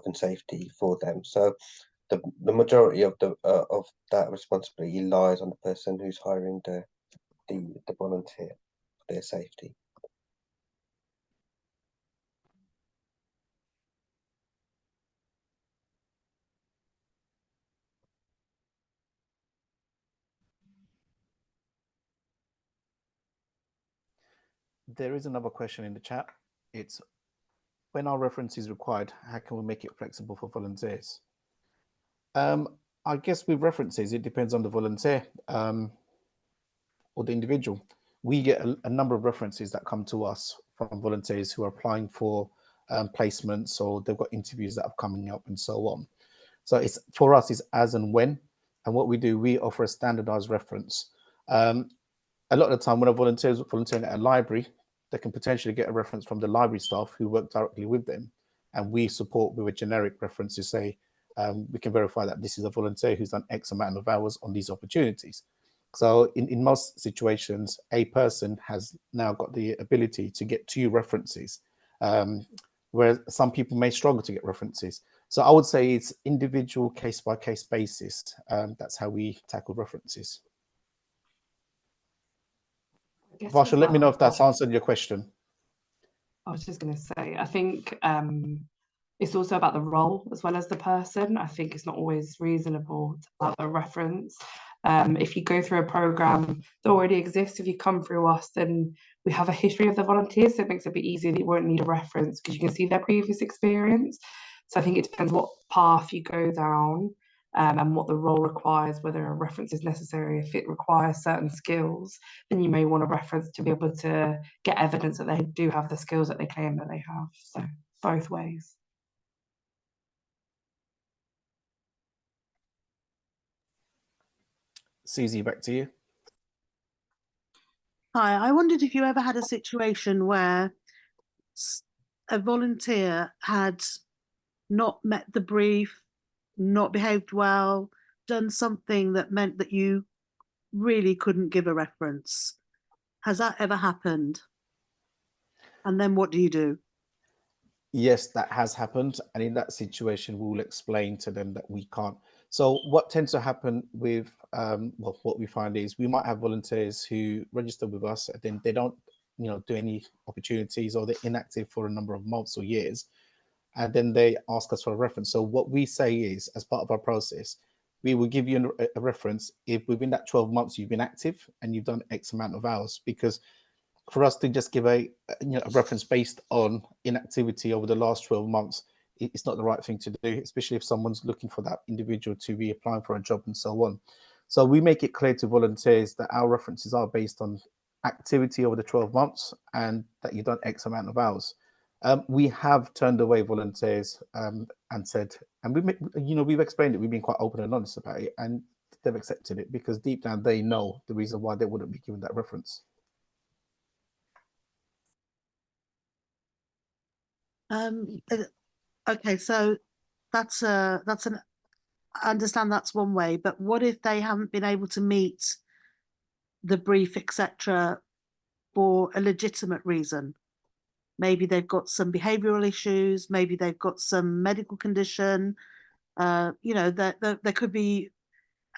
and safety for them. So the majority of that responsibility lies on the person who's hiring the volunteer for their safety. There is another question in the chat. It's when our reference is required, how can we make it flexible for volunteers? I guess with references, it depends on the volunteer or the individual. We get a number of references that come to us from volunteers who are applying for placements, or they've got interviews that are coming up and so on. So it's for us, it's as and when. And what we do, we offer a standardized reference. A lot of the time when a volunteer is volunteering at a library, they can potentially get a reference from the library staff who work directly with them. And we support with a generic reference to say, we can verify that this is a volunteer who's done X amount of hours on these opportunities. So in most situations, a person has now got the ability to get 2 references, whereas some people may struggle to get references. So I would say it's individual case-by-case basis. That's how we tackle references. Varsha, let me know if that's answered your question. I was just going to say, I think it's also about the role as well as the person. I think it's not always reasonable to have a reference. If you go through a program that already exists, if you come through us, then we have a history of the volunteers, so it makes it a bit easier that you won't need a reference because you can see their previous experience. So I think it depends what path you go down and what the role requires, whether a reference is necessary. If it requires certain skills, then you may want a reference to be able to get evidence that they do have the skills that they claim that they have. So both ways. Susie, back to you. Hi, I wondered if you ever had a situation where a volunteer had not met the brief, not behaved well, done something that meant that you really couldn't give a reference. Has that ever happened? And then what do you do? Yes, that has happened. And in that situation, we'll explain to them that we can't. So what tends to happen with, well, what we find is we might have volunteers who register with us and then they don't, do any opportunities, or they're inactive for a number of months or years. And then they ask us for a reference. So what we say is, as part of our process, we will give you a reference if within that 12 months you've been active and you've done X amount of hours, because for us to just give a reference based on inactivity over the last 12 months, it's not the right thing to do, especially if someone's looking for that individual to be applying for a job and so on. So we make it clear to volunteers that our references are based on activity over the 12 months and that you've done X amount of hours. We have turned away volunteers and said, and we've explained it, we've been quite open and honest about it, and they've accepted it because deep down they know the reason why they wouldn't be given that reference. Okay, so that's I understand that's one way, but what if they haven't been able to meet the brief, etc., for a legitimate reason? Maybe they've got some behavioral issues, maybe they've got some medical condition, there could be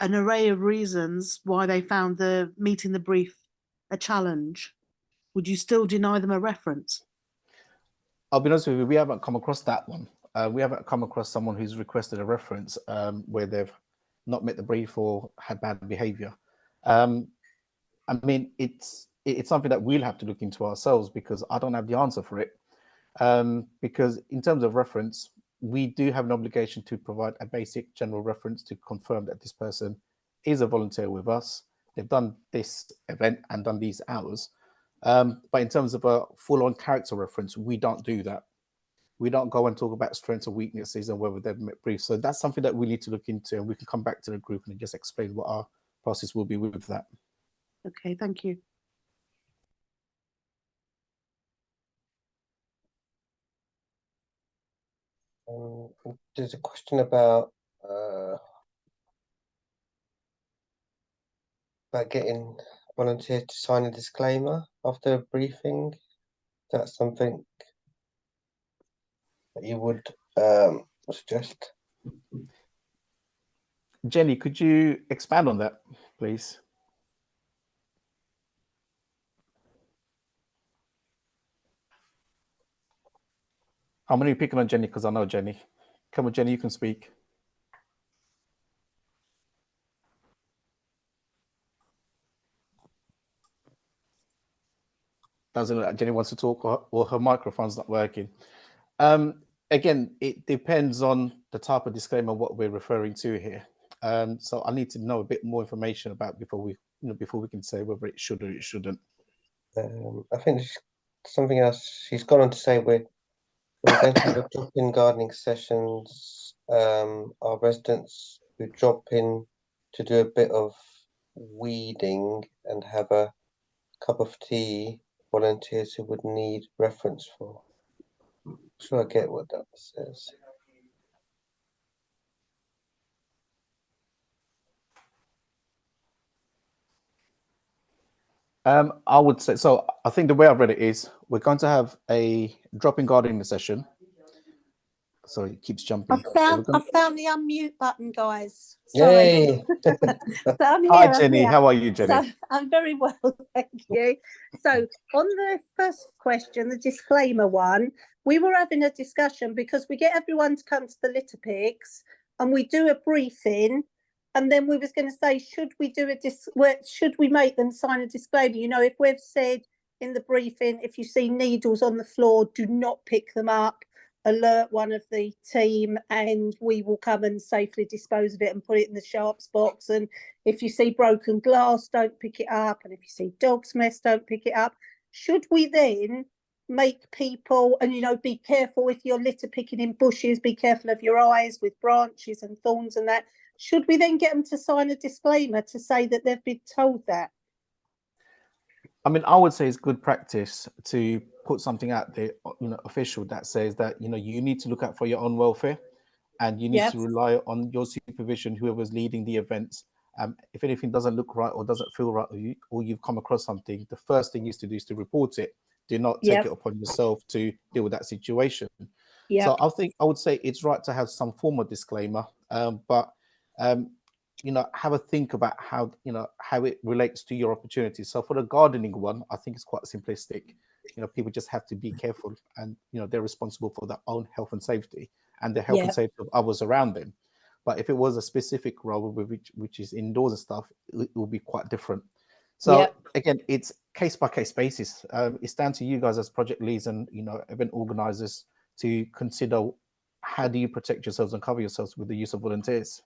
an array of reasons why they found meeting the brief a challenge. Would you still deny them a reference? I'll be honest with you, we haven't come across that one. We haven't come across someone who's requested a reference where they've not met the brief or had bad behavior. I mean, it's something that we'll have to look into ourselves because I don't have the answer for it. Because in terms of reference, we do have an obligation to provide a basic general reference to confirm that this person is a volunteer with us. They've done this event and done these hours. But in terms of a full-on character reference, we don't do that. We don't go and talk about strengths or weaknesses and whether they've met briefs. So that's something that we need to look into, and we can come back to the group and just explain what our process will be with that. Okay, thank you. there's a question about getting volunteers to sign a disclaimer after a briefing. That's something that you would suggest. Jenny, could you expand on that, please? I'm going to be picking on Jenny because I know Jenny. Come on, Jenny, you can speak. Doesn't look like Jenny wants to talk, or her microphone's not working. Again, it depends on the type of disclaimer what we're referring to here. So I need to know a bit more information about before we can say whether it should or it shouldn't. I think there's something else. She's gone on to say we're going to have drop-in gardening sessions. Our residents who drop in to do a bit of weeding and have a cup of tea, volunteers who would need reference for. I'm sure I get what that says. I would say, so I think the way I've read it is we're going to have a drop-in gardening session. Sorry, it keeps jumping. I found the unmute button, guys. Yay! So I'm here, Hi, I'm Jenny. here. How are you, Jenny? So I'm very well, thank you. So on the first question, the disclaimer one, we were having a discussion because we get everyone to come to the litter picks and we do a briefing, and then we was going to say, should we do should we make them sign a disclaimer? You know, if we've said in the briefing, if you see needles on the floor, do not pick them up. Alert one of the team and we will come and safely dispose of it and put it in the sharps box. And if you see broken glass, don't pick it up. And if you see dog's mess, don't pick it up. Should we then make people, and you know, be careful if you're litter picking in bushes, be careful of your eyes with branches and thorns and that. Should we then get them to sign a disclaimer to say that they've been told that? I mean, I would say it's good practice to put something out there, you know, official that says that, you know, you need to look out for your own welfare and you need to rely on your supervision, whoever's leading the events. If anything doesn't look right or doesn't feel right, or you've come across something, the first thing is to do is to report it. Do not take it upon yourself to deal with that situation. So I would say it's right to have some form of disclaimer, but you know, have a think about how, you know, how it relates to your opportunities. So for the gardening one, I think it's quite simplistic. You know, people just have to be careful and, you know, they're responsible for their own health and safety and the health and safety of others around them. But if it was a specific role which is indoors and stuff, it will be quite different. So again, it's case by case basis. It's down to you guys as project leads and, you know, event organizers to consider how do you protect yourselves and cover yourselves with the use of volunteers.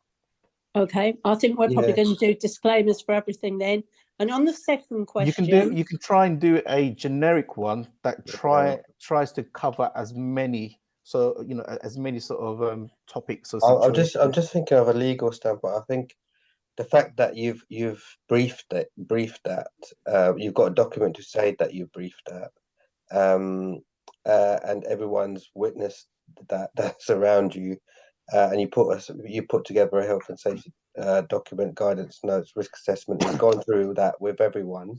Okay, I think we're probably going to do disclaimers for everything then. And on the second question, you can try and do a generic one that tries to cover as many, so you know, as many sort of topics or situations. I'm just thinking of a legal standpoint. I think the fact that you've briefed that, you've got a document to say that you briefed that, and everyone's witnessed that's around you. And you put together a health and safety document, guidance notes, risk assessment. You've gone through that with everyone.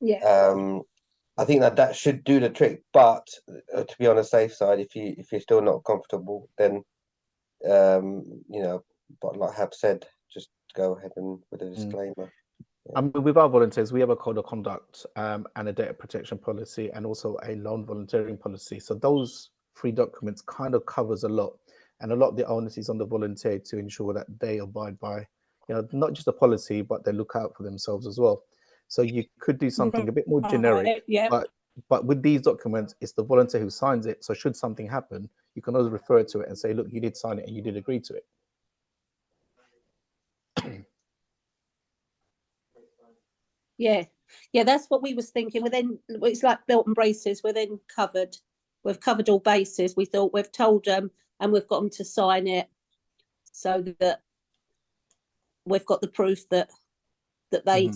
I think that should do the trick. But to be on the safe side, if you're still not comfortable, then you know, but like Hab said, just go ahead and with a disclaimer. I mean, with our volunteers, we have a code of conduct and a data protection policy, and also a loan volunteering policy. So those 3 documents kind of covers a lot. And a lot of the onus is on the volunteer to ensure that they abide by, you know, not just the policy, but they look out for themselves as well. So you could do something a bit more generic, but with these documents, it's the volunteer who signs it. So should something happen, you can always refer to it and say, look, you did sign it and you did agree to it. Yeah, that's what we was thinking. It's like belt and braces. We're then covered. We've covered all bases. We thought we've told them and we've got them to sign it so that we've got the proof that they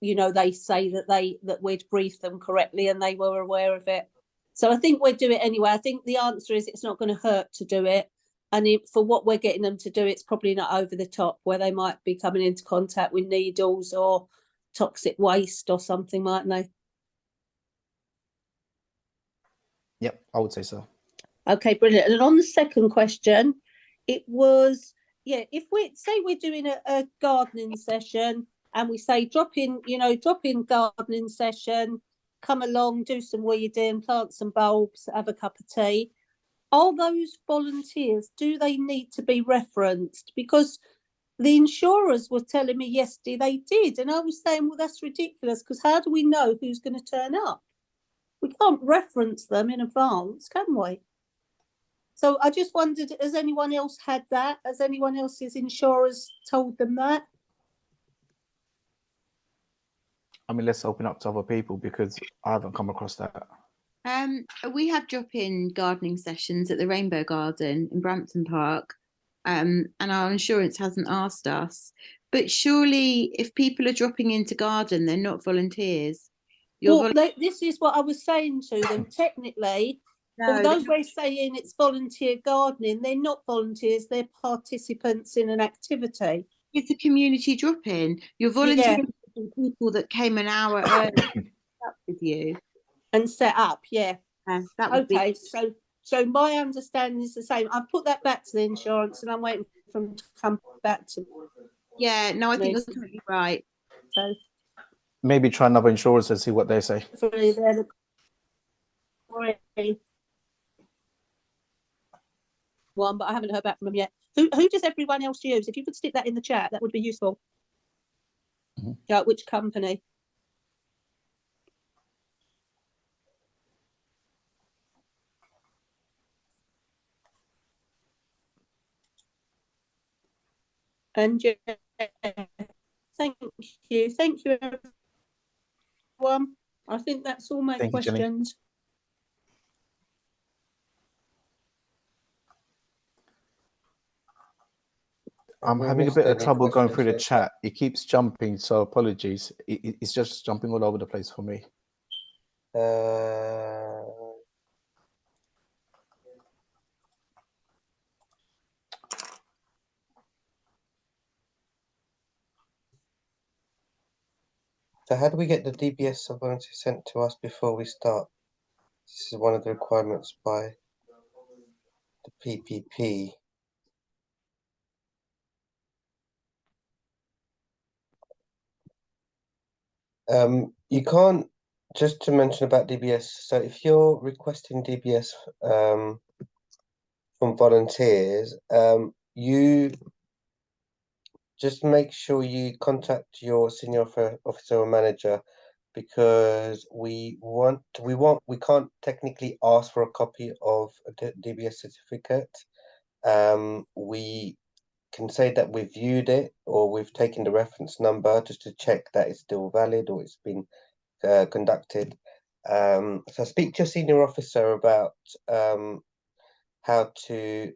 you know, they say that we'd briefed them correctly and they were aware of it. So I think we'd do it anyway. I think the answer is it's not going to hurt to do it. And for what we're getting them to do, it's probably not over the top, where they might be coming into contact with needles or toxic waste or something, mightn't they? Yep, I would say so. Okay, brilliant. And on the second question, it was, yeah, if we're doing a gardening session and we say drop in gardening session, come along, do some weeding, plant some bulbs, have a cup of tea. Are those volunteers, do they need to be referenced? Because the insurers were telling me yesterday they did. And I was saying, well, that's ridiculous, because how do we know who's going to turn up? We can't reference them in advance, can we? So I just wondered, has anyone else had that? Has anyone else's insurers told them that? I mean, let's open up to other people, because I haven't come across that. We have drop-in gardening sessions at the Rainbow Garden in Brampton Park, and our insurance hasn't asked us. But surely, if people are dropping in to garden, they're not volunteers. This is what I was saying to them. Technically, although we're saying it's volunteer gardening, they're not volunteers. They're participants in an activity. It's a community drop-in. You're volunteering for people that came an hour early up with you. And set up, yeah. That would okay, so my understanding is the same. I've put that back to the insurance and I'm waiting for them to come back to me. Yeah, no, I think you're totally right. So maybe try another insurance and see what they say. One, but I haven't heard back from them yet. Who does everyone else use? If you could stick that in the chat, that would be useful. Yeah, which company? And yeah, thank you everyone. I think that's all my questions. I'm having a bit of trouble going through the chat. It keeps jumping, so apologies. It's just jumping all over the place for me. So how do we get the DBS volunteer sent to us before we start? This is one of the requirements by the PPP. You can't, just to mention about DBS, so if you're requesting DBS from volunteers, you just make sure you contact your senior officer or manager, because we can't technically ask for a copy of a DBS certificate. We can say that we've viewed it or we've taken the reference number just to check that it's still valid or it's been conducted. So speak to your senior officer about how to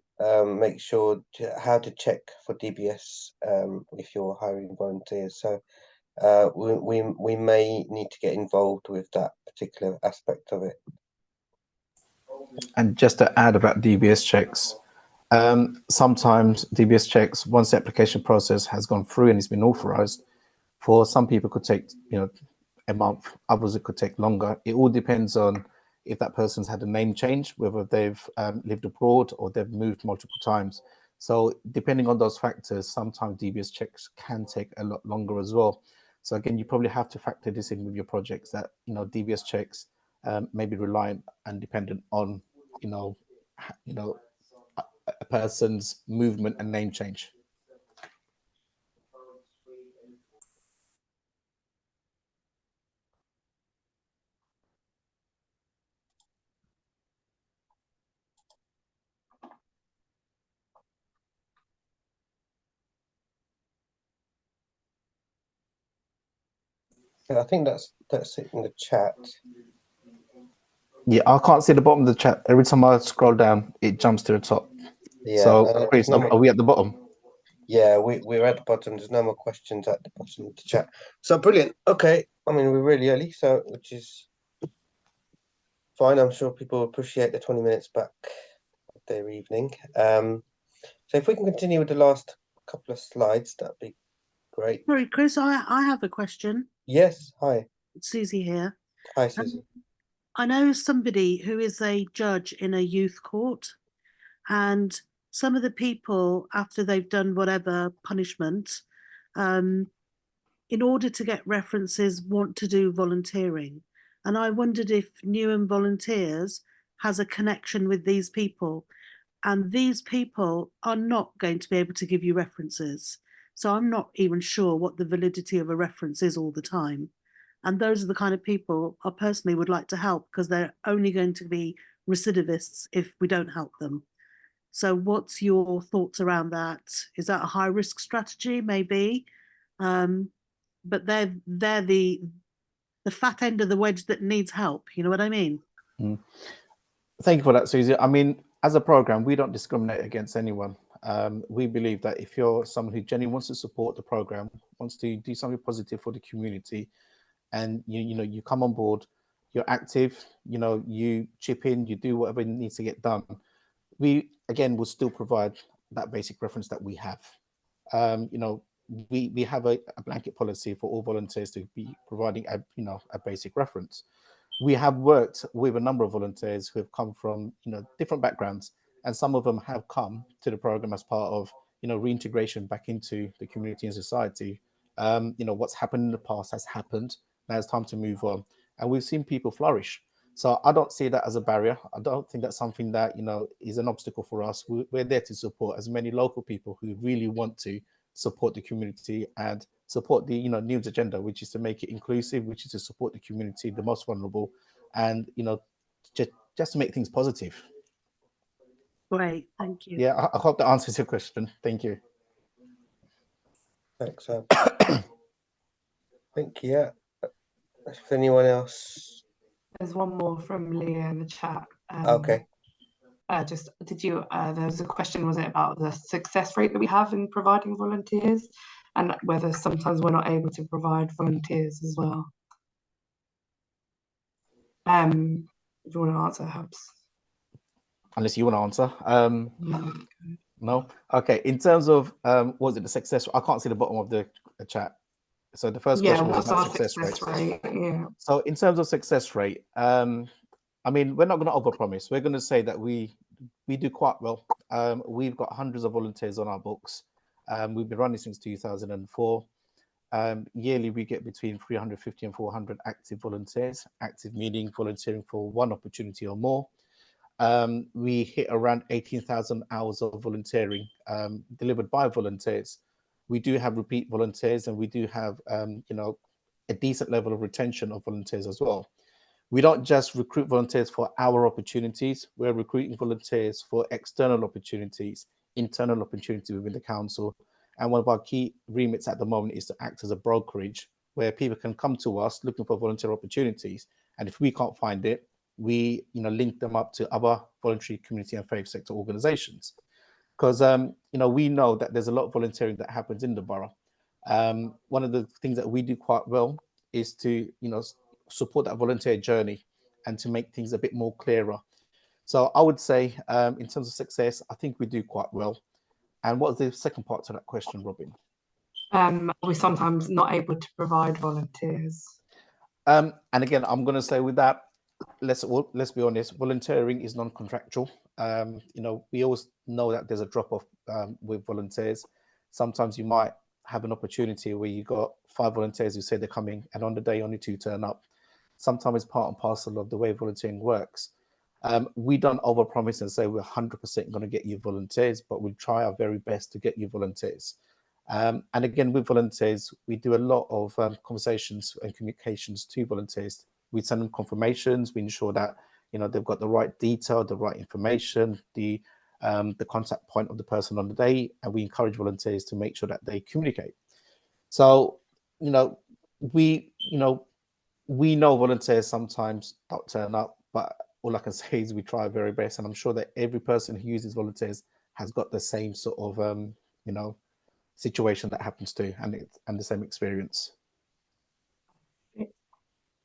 make sure how to check for DBS if you're hiring volunteers. So we may need to get involved with that particular aspect of it. And just to add about DBS checks, sometimes DBS checks, once the application process has gone through and it's been authorized, for some people it could take a month, others it could take longer. It all depends on if that person's had a name change, whether they've lived abroad or they've moved multiple times. So depending on those factors, sometimes DBS checks can take a lot longer as well. So again, you probably have to factor this in with your projects, that DBS checks may be reliant and dependent on a person's movement and name change. Yeah, I think that's it in the chat. Yeah, I can't see the bottom of the chat. Every time I scroll down, it jumps to the top. Yeah. So, Chris, are we at the bottom? Yeah, we're at the bottom. There's no more questions at the bottom of the chat. So brilliant. Okay. I mean, we're really early, so which is fine. I'm sure people appreciate the 20 minutes back of their evening. So if we can continue with the last couple of slides, that'd be great. Sorry, Chris, I have a question. Yes, hi. It's Susie here. Hi, Susie. I know somebody who is a judge in a youth court, and some of the people, after they've done whatever punishment, in order to get references, want to do volunteering. And I wondered if Newham Volunteers has a connection with these people, and these people are not going to be able to give you references. So I'm not even sure what the validity of a reference is all the time. And those are the kind of people I personally would like to help, because they're only going to be recidivists if we don't help them. So what's your thoughts around that? Is that a high risk strategy? Maybe. But they're the fat end of the wedge that needs help. You know what I mean? Thank you for that, Susie. I mean, as a program, we don't discriminate against anyone. We believe that if you're someone who genuinely wants to support the program, wants to do something positive for the community, and you come on board, you're active, you chip in, you do whatever needs to get done, we again will still provide that basic reference that we have. We have a blanket policy for all volunteers to be providing a basic reference. We have worked with a number of volunteers who have come from different backgrounds, and some of them have come to the program as part of reintegration back into the community and society. What's happened in the past has happened. Now it's time to move on, and we've seen people flourish. So I don't see that as a barrier. I don't think that's something that is an obstacle for us. We're there to support as many local people who really want to support the community and support the Newham's agenda, which is to make it inclusive, which is to support the community, the most vulnerable, and just to make things positive. Great, thank you. Yeah, I hope that answers your question. Thank you. Thanks. Thank you. Yeah. If anyone else. There's one more from Leah in the chat. Okay. There was a question, was it about the success rate that we have in providing volunteers, and whether sometimes we're not able to provide volunteers as well? If you want to answer, Habs. Unless you want to answer. No? Okay. In terms of, was it the success? I can't see the bottom of the chat. So the first question was about success rate. Yeah. So in terms of success rate, I mean, we're not going to overpromise. We're going to say that we do quite well. We've got hundreds of volunteers on our books. We've been running since 2004. Yearly, we get between 350 and 400 active volunteers. Active meaning volunteering for one opportunity or more. We hit around 18,000 hours of volunteering delivered by volunteers. We do have repeat volunteers, and we do have a decent level of retention of volunteers as well. We don't just recruit volunteers for our opportunities. We're recruiting volunteers for external opportunities, internal opportunities within the council. And one of our key remits at the moment is to act as a brokerage where people can come to us looking for volunteer opportunities. And if we can't find it, we link them up to other voluntary community and faith sector organizations. Because we know that there's a lot of volunteering that happens in the borough. One of the things that we do quite well is to support that volunteer journey and to make things a bit more clearer. So I would say in terms of success, I think we do quite well. And what's the second part to that question, Robin? We're sometimes not able to provide volunteers. And again, I'm going to say with that, let's be honest, volunteering is non-contractual. We always know that there's a drop-off with volunteers. Sometimes you might have an opportunity where you got 5 volunteers who say they're coming, and on the day only 2 turn up. Sometimes it's part and parcel of the way volunteering works. We don't overpromise and say we're 100% going to get you volunteers, but we'll try our very best to get you volunteers. And again, with volunteers, we do a lot of conversations and communications to volunteers. We send them confirmations. We ensure that they've got the right detail, the right information, the contact point of the person on the day, and we encourage volunteers to make sure that they communicate. So we know volunteers sometimes don't turn up, but all I can say is we try our very best, and I'm sure that every person who uses volunteers has got the same sort of situation that happens to, and the same experience.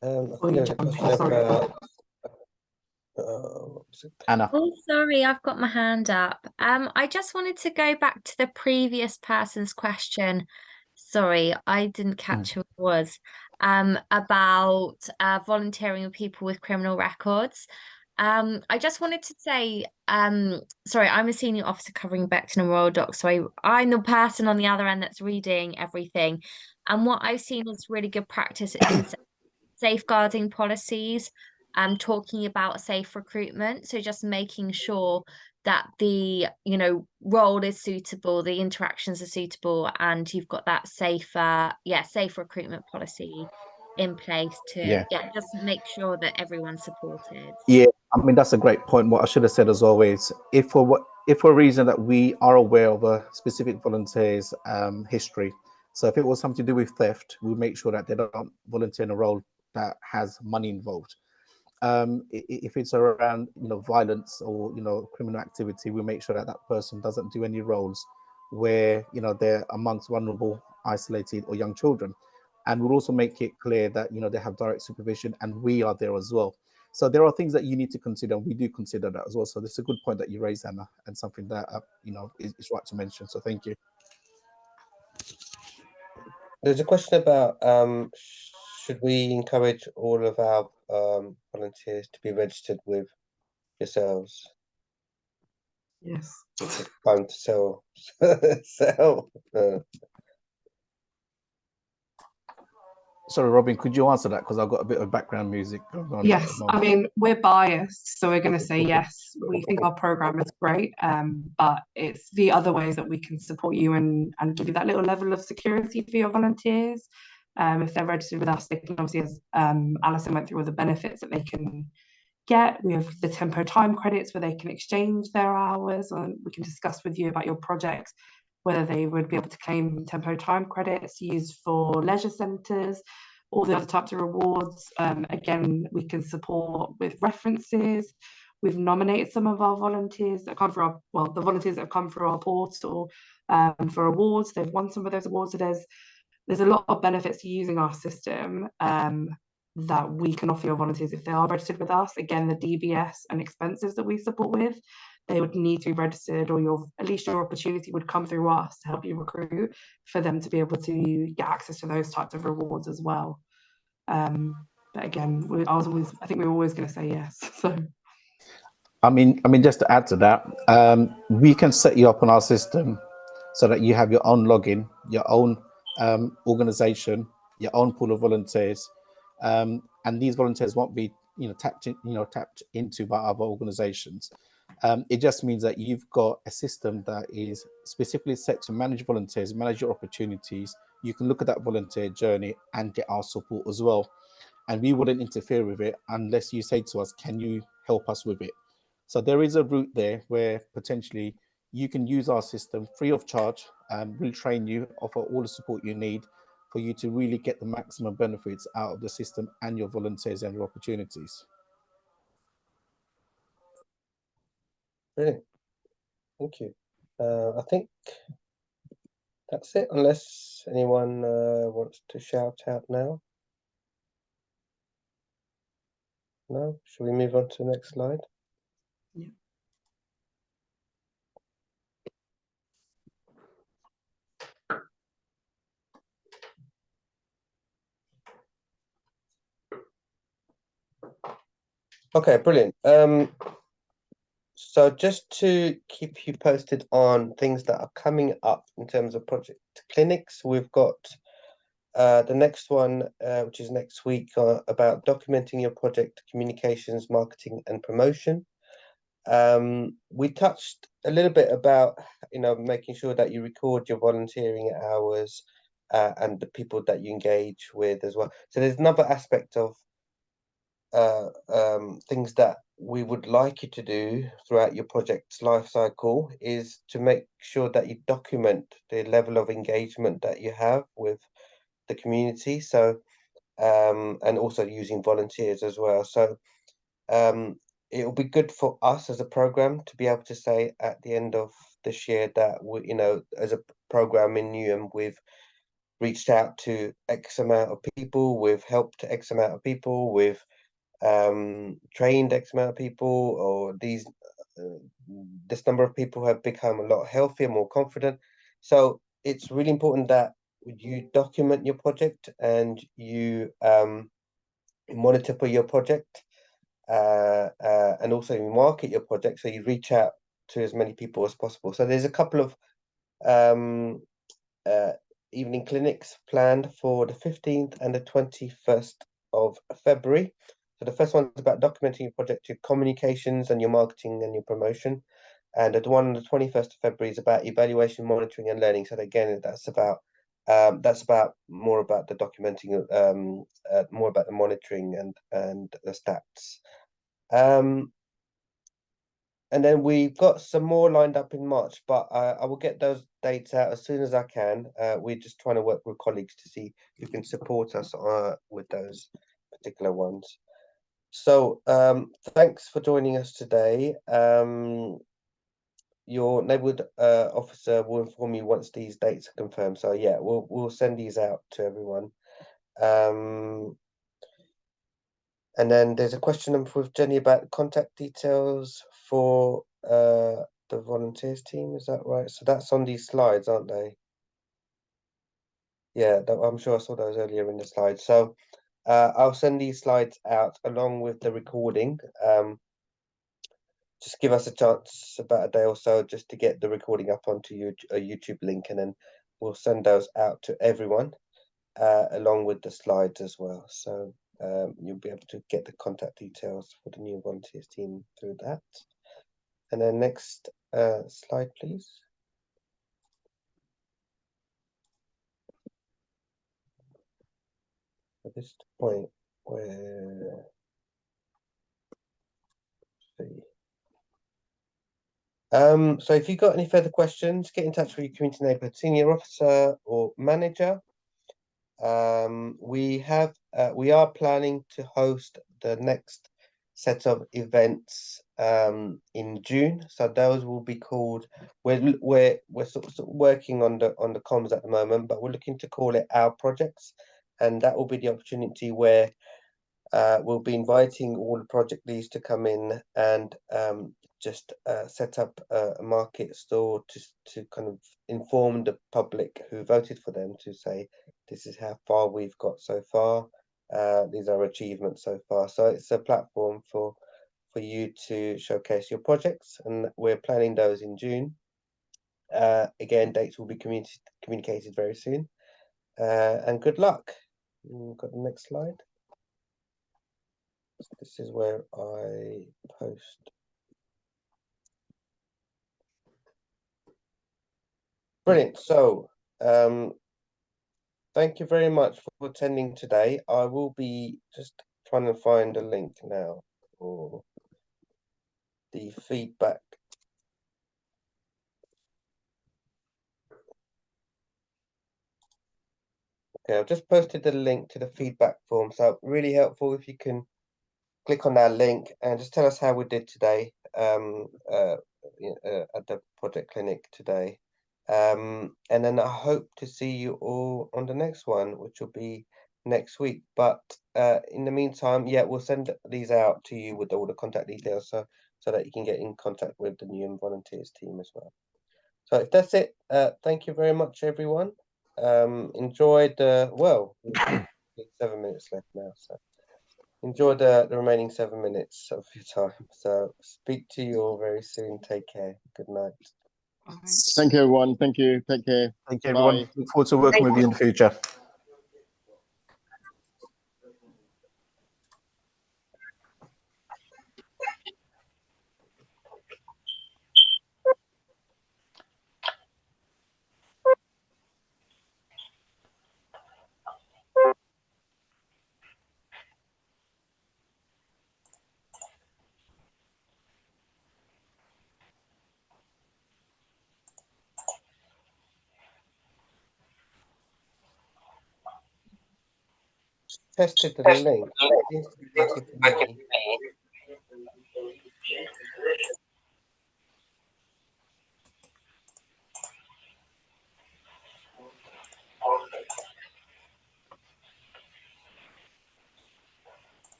I think there's a question about Anna. Oh, sorry, I've got my hand up. I just wanted to go back to the previous person's question. Sorry, I didn't catch who it was. About volunteering with people with criminal records. I just wanted to say, sorry, I'm a senior officer covering Beckton and Royal Dock, so I'm the person on the other end that's reading everything. And what I've seen is really good practice in safeguarding policies, talking about safe recruitment. So just making sure that the, role is suitable, the interactions are suitable, and you've got that safe recruitment policy in place to just make sure that everyone's supported. Yeah, I mean, that's a great point. What I should have said as always, if for a reason that we are aware of a specific volunteer's history, so if it was something to do with theft, we make sure that they don't volunteer in a role that has money involved. If it's around violence or criminal activity, we make sure that that person doesn't do any roles where they're amongst vulnerable, isolated, or young children. And we'll also make it clear that they have direct supervision, and we are there as well. So there are things that you need to consider, and we do consider that as well. So this is a good point that you raised, Anna, and something that is right to mention. So thank you. There's a question about should we encourage all of our volunteers to be registered with yourselves? Yes. Time to sell. Sorry, Robin, could you answer that? Because I've got a bit of background music going on. Yes, I mean, we're biased, so we're going to say yes. We think our program is great, but it's the other ways that we can support you and give you that little level of security for your volunteers. If they're registered with us, they can obviously, as Alison went through, all the benefits that they can get. We have the Tempo time credits where they can exchange their hours, and we can discuss with you about your projects, whether they would be able to claim Tempo time credits used for leisure centres, all the other types of rewards. Again, we can support with references. We've nominated some of our volunteers that come through the volunteers that have come through our portal for awards. They've won some of those awards. So there's a lot of benefits to using our system that we can offer your volunteers if they are registered with us. Again, the DBS and expenses that we support with, they would need to be registered, or at least your opportunity would come through us to help you recruit for them to be able to get access to those types of rewards as well. But again, I think we were always going to say yes. So, I mean, just to add to that, we can set you up on our system so that you have your own login, your own organization, your own pool of volunteers, and these volunteers won't be tapped into by other organizations. It just means that you've got a system that is specifically set to manage volunteers, manage your opportunities. You can look at that volunteer journey and get our support as well. And we wouldn't interfere with it unless you say to us, can you help us with it? So there is a route there where potentially you can use our system free of charge. We'll train you, offer all the support you need for you to really get the maximum benefits out of the system and your volunteers and your opportunities. Brilliant. Thank you. I think that's it, unless anyone wants to shout out now. No? Shall we move on to the next slide? yeah. Okay, brilliant. So just to keep you posted on things that are coming up in terms of project clinics, we've got the next one, which is next week, about documenting your project communications, marketing, and promotion. We touched a little bit about making sure that you record your volunteering hours and the people that you engage with as well. So there's another aspect of things that we would like you to do throughout your project's life cycle is to make sure that you document the level of engagement that you have with the community. So and also using volunteers as well. So it'll be good for us as a program to be able to say at the end of this year that we, as a program in Newham, we've reached out to X amount of people, we've helped X amount of people, we've trained X amount of people, or this number of people have become a lot healthier, more confident. So it's really important that you document your project and you monitor for your project, and also you market your project, so you reach out to as many people as possible. So there's a couple of evening clinics planned for the 15th and the 21st of February. So the first one is about documenting your project, your communications and your marketing and your promotion. And the one on the 21st of February is about evaluation, monitoring and learning. So again, that's about more about the documenting, more about the monitoring and the stats. And then we've got some more lined up in March, but I will get those dates out as soon as I can. We're just trying to work with colleagues to see who can support us with those particular ones. So thanks for joining us today. Your neighbourhood officer will inform you once these dates are confirmed. So yeah, we'll send these out to everyone. And then there's a question with Jenny about contact details for the volunteers team. Is that right? So that's on these slides, aren't they? Yeah, I'm sure I saw those earlier in the slides. So I'll send these slides out along with the recording. Just give us a chance, about a day or so, just to get the recording up onto a YouTube link, and then we'll send those out to everyone along with the slides as well. So you'll be able to get the contact details for the new volunteers team through that. And then next slide, please. At this point where, so if you've got any further questions, get in touch with your community neighbourhood senior officer or manager. We are planning to host the next set of events in June. So those will be called, we're sort of working on the comms at the moment, but we're looking to call it Our Projects, and that will be the opportunity where we'll be inviting all the project leads to come in and just set up a market store to kind of inform the public who voted for them, to say this is how far we've got so far, these are achievements so far. So it's a platform for you to showcase your projects, and we're planning those in June. Again, dates will be communicated very soon, and good luck. We've got the next slide. This is where I post. Brilliant. So thank you very much for attending today. I will be just trying to find a link now for the feedback. Okay, I've just posted the link to the feedback form, so really helpful if you can click on that link and just tell us how we did today at the project clinic today. And then I hope to see you all on the next one, which will be next week. But in the meantime, yeah, we'll send these out to you with all the contact details, so that you can get in contact with the new volunteers team as well. So if that's it, thank you very much, everyone. Enjoy the, well, 7 minutes left now, so enjoy the remaining 7 minutes of your time. So speak to you all very soon. Take care. Good night. Thank you, everyone. Thank you. Take care. Thank you, everyone. Bye. Look forward to working with you in the future. Tested the link. It seems to be working for me.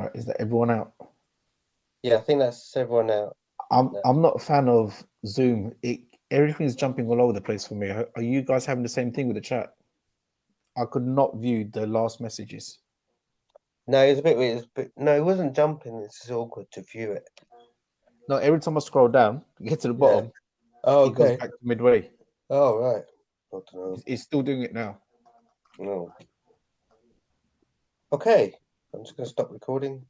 Right, is that everyone out? Yeah, I think that's everyone out. I'm not a fan of Zoom. Everything's jumping all over the place for me. Are you guys having the same thing with the chat? I could not view the last messages. No, it was a bit weird. No, it wasn't jumping. It's just awkward to view it. No, every time I scroll down, get to the Yeah. bottom, Oh, it goes okay. back to midway. Oh, right. I don't know. It's still doing it now. No. Okay. I'm just going to stop recording.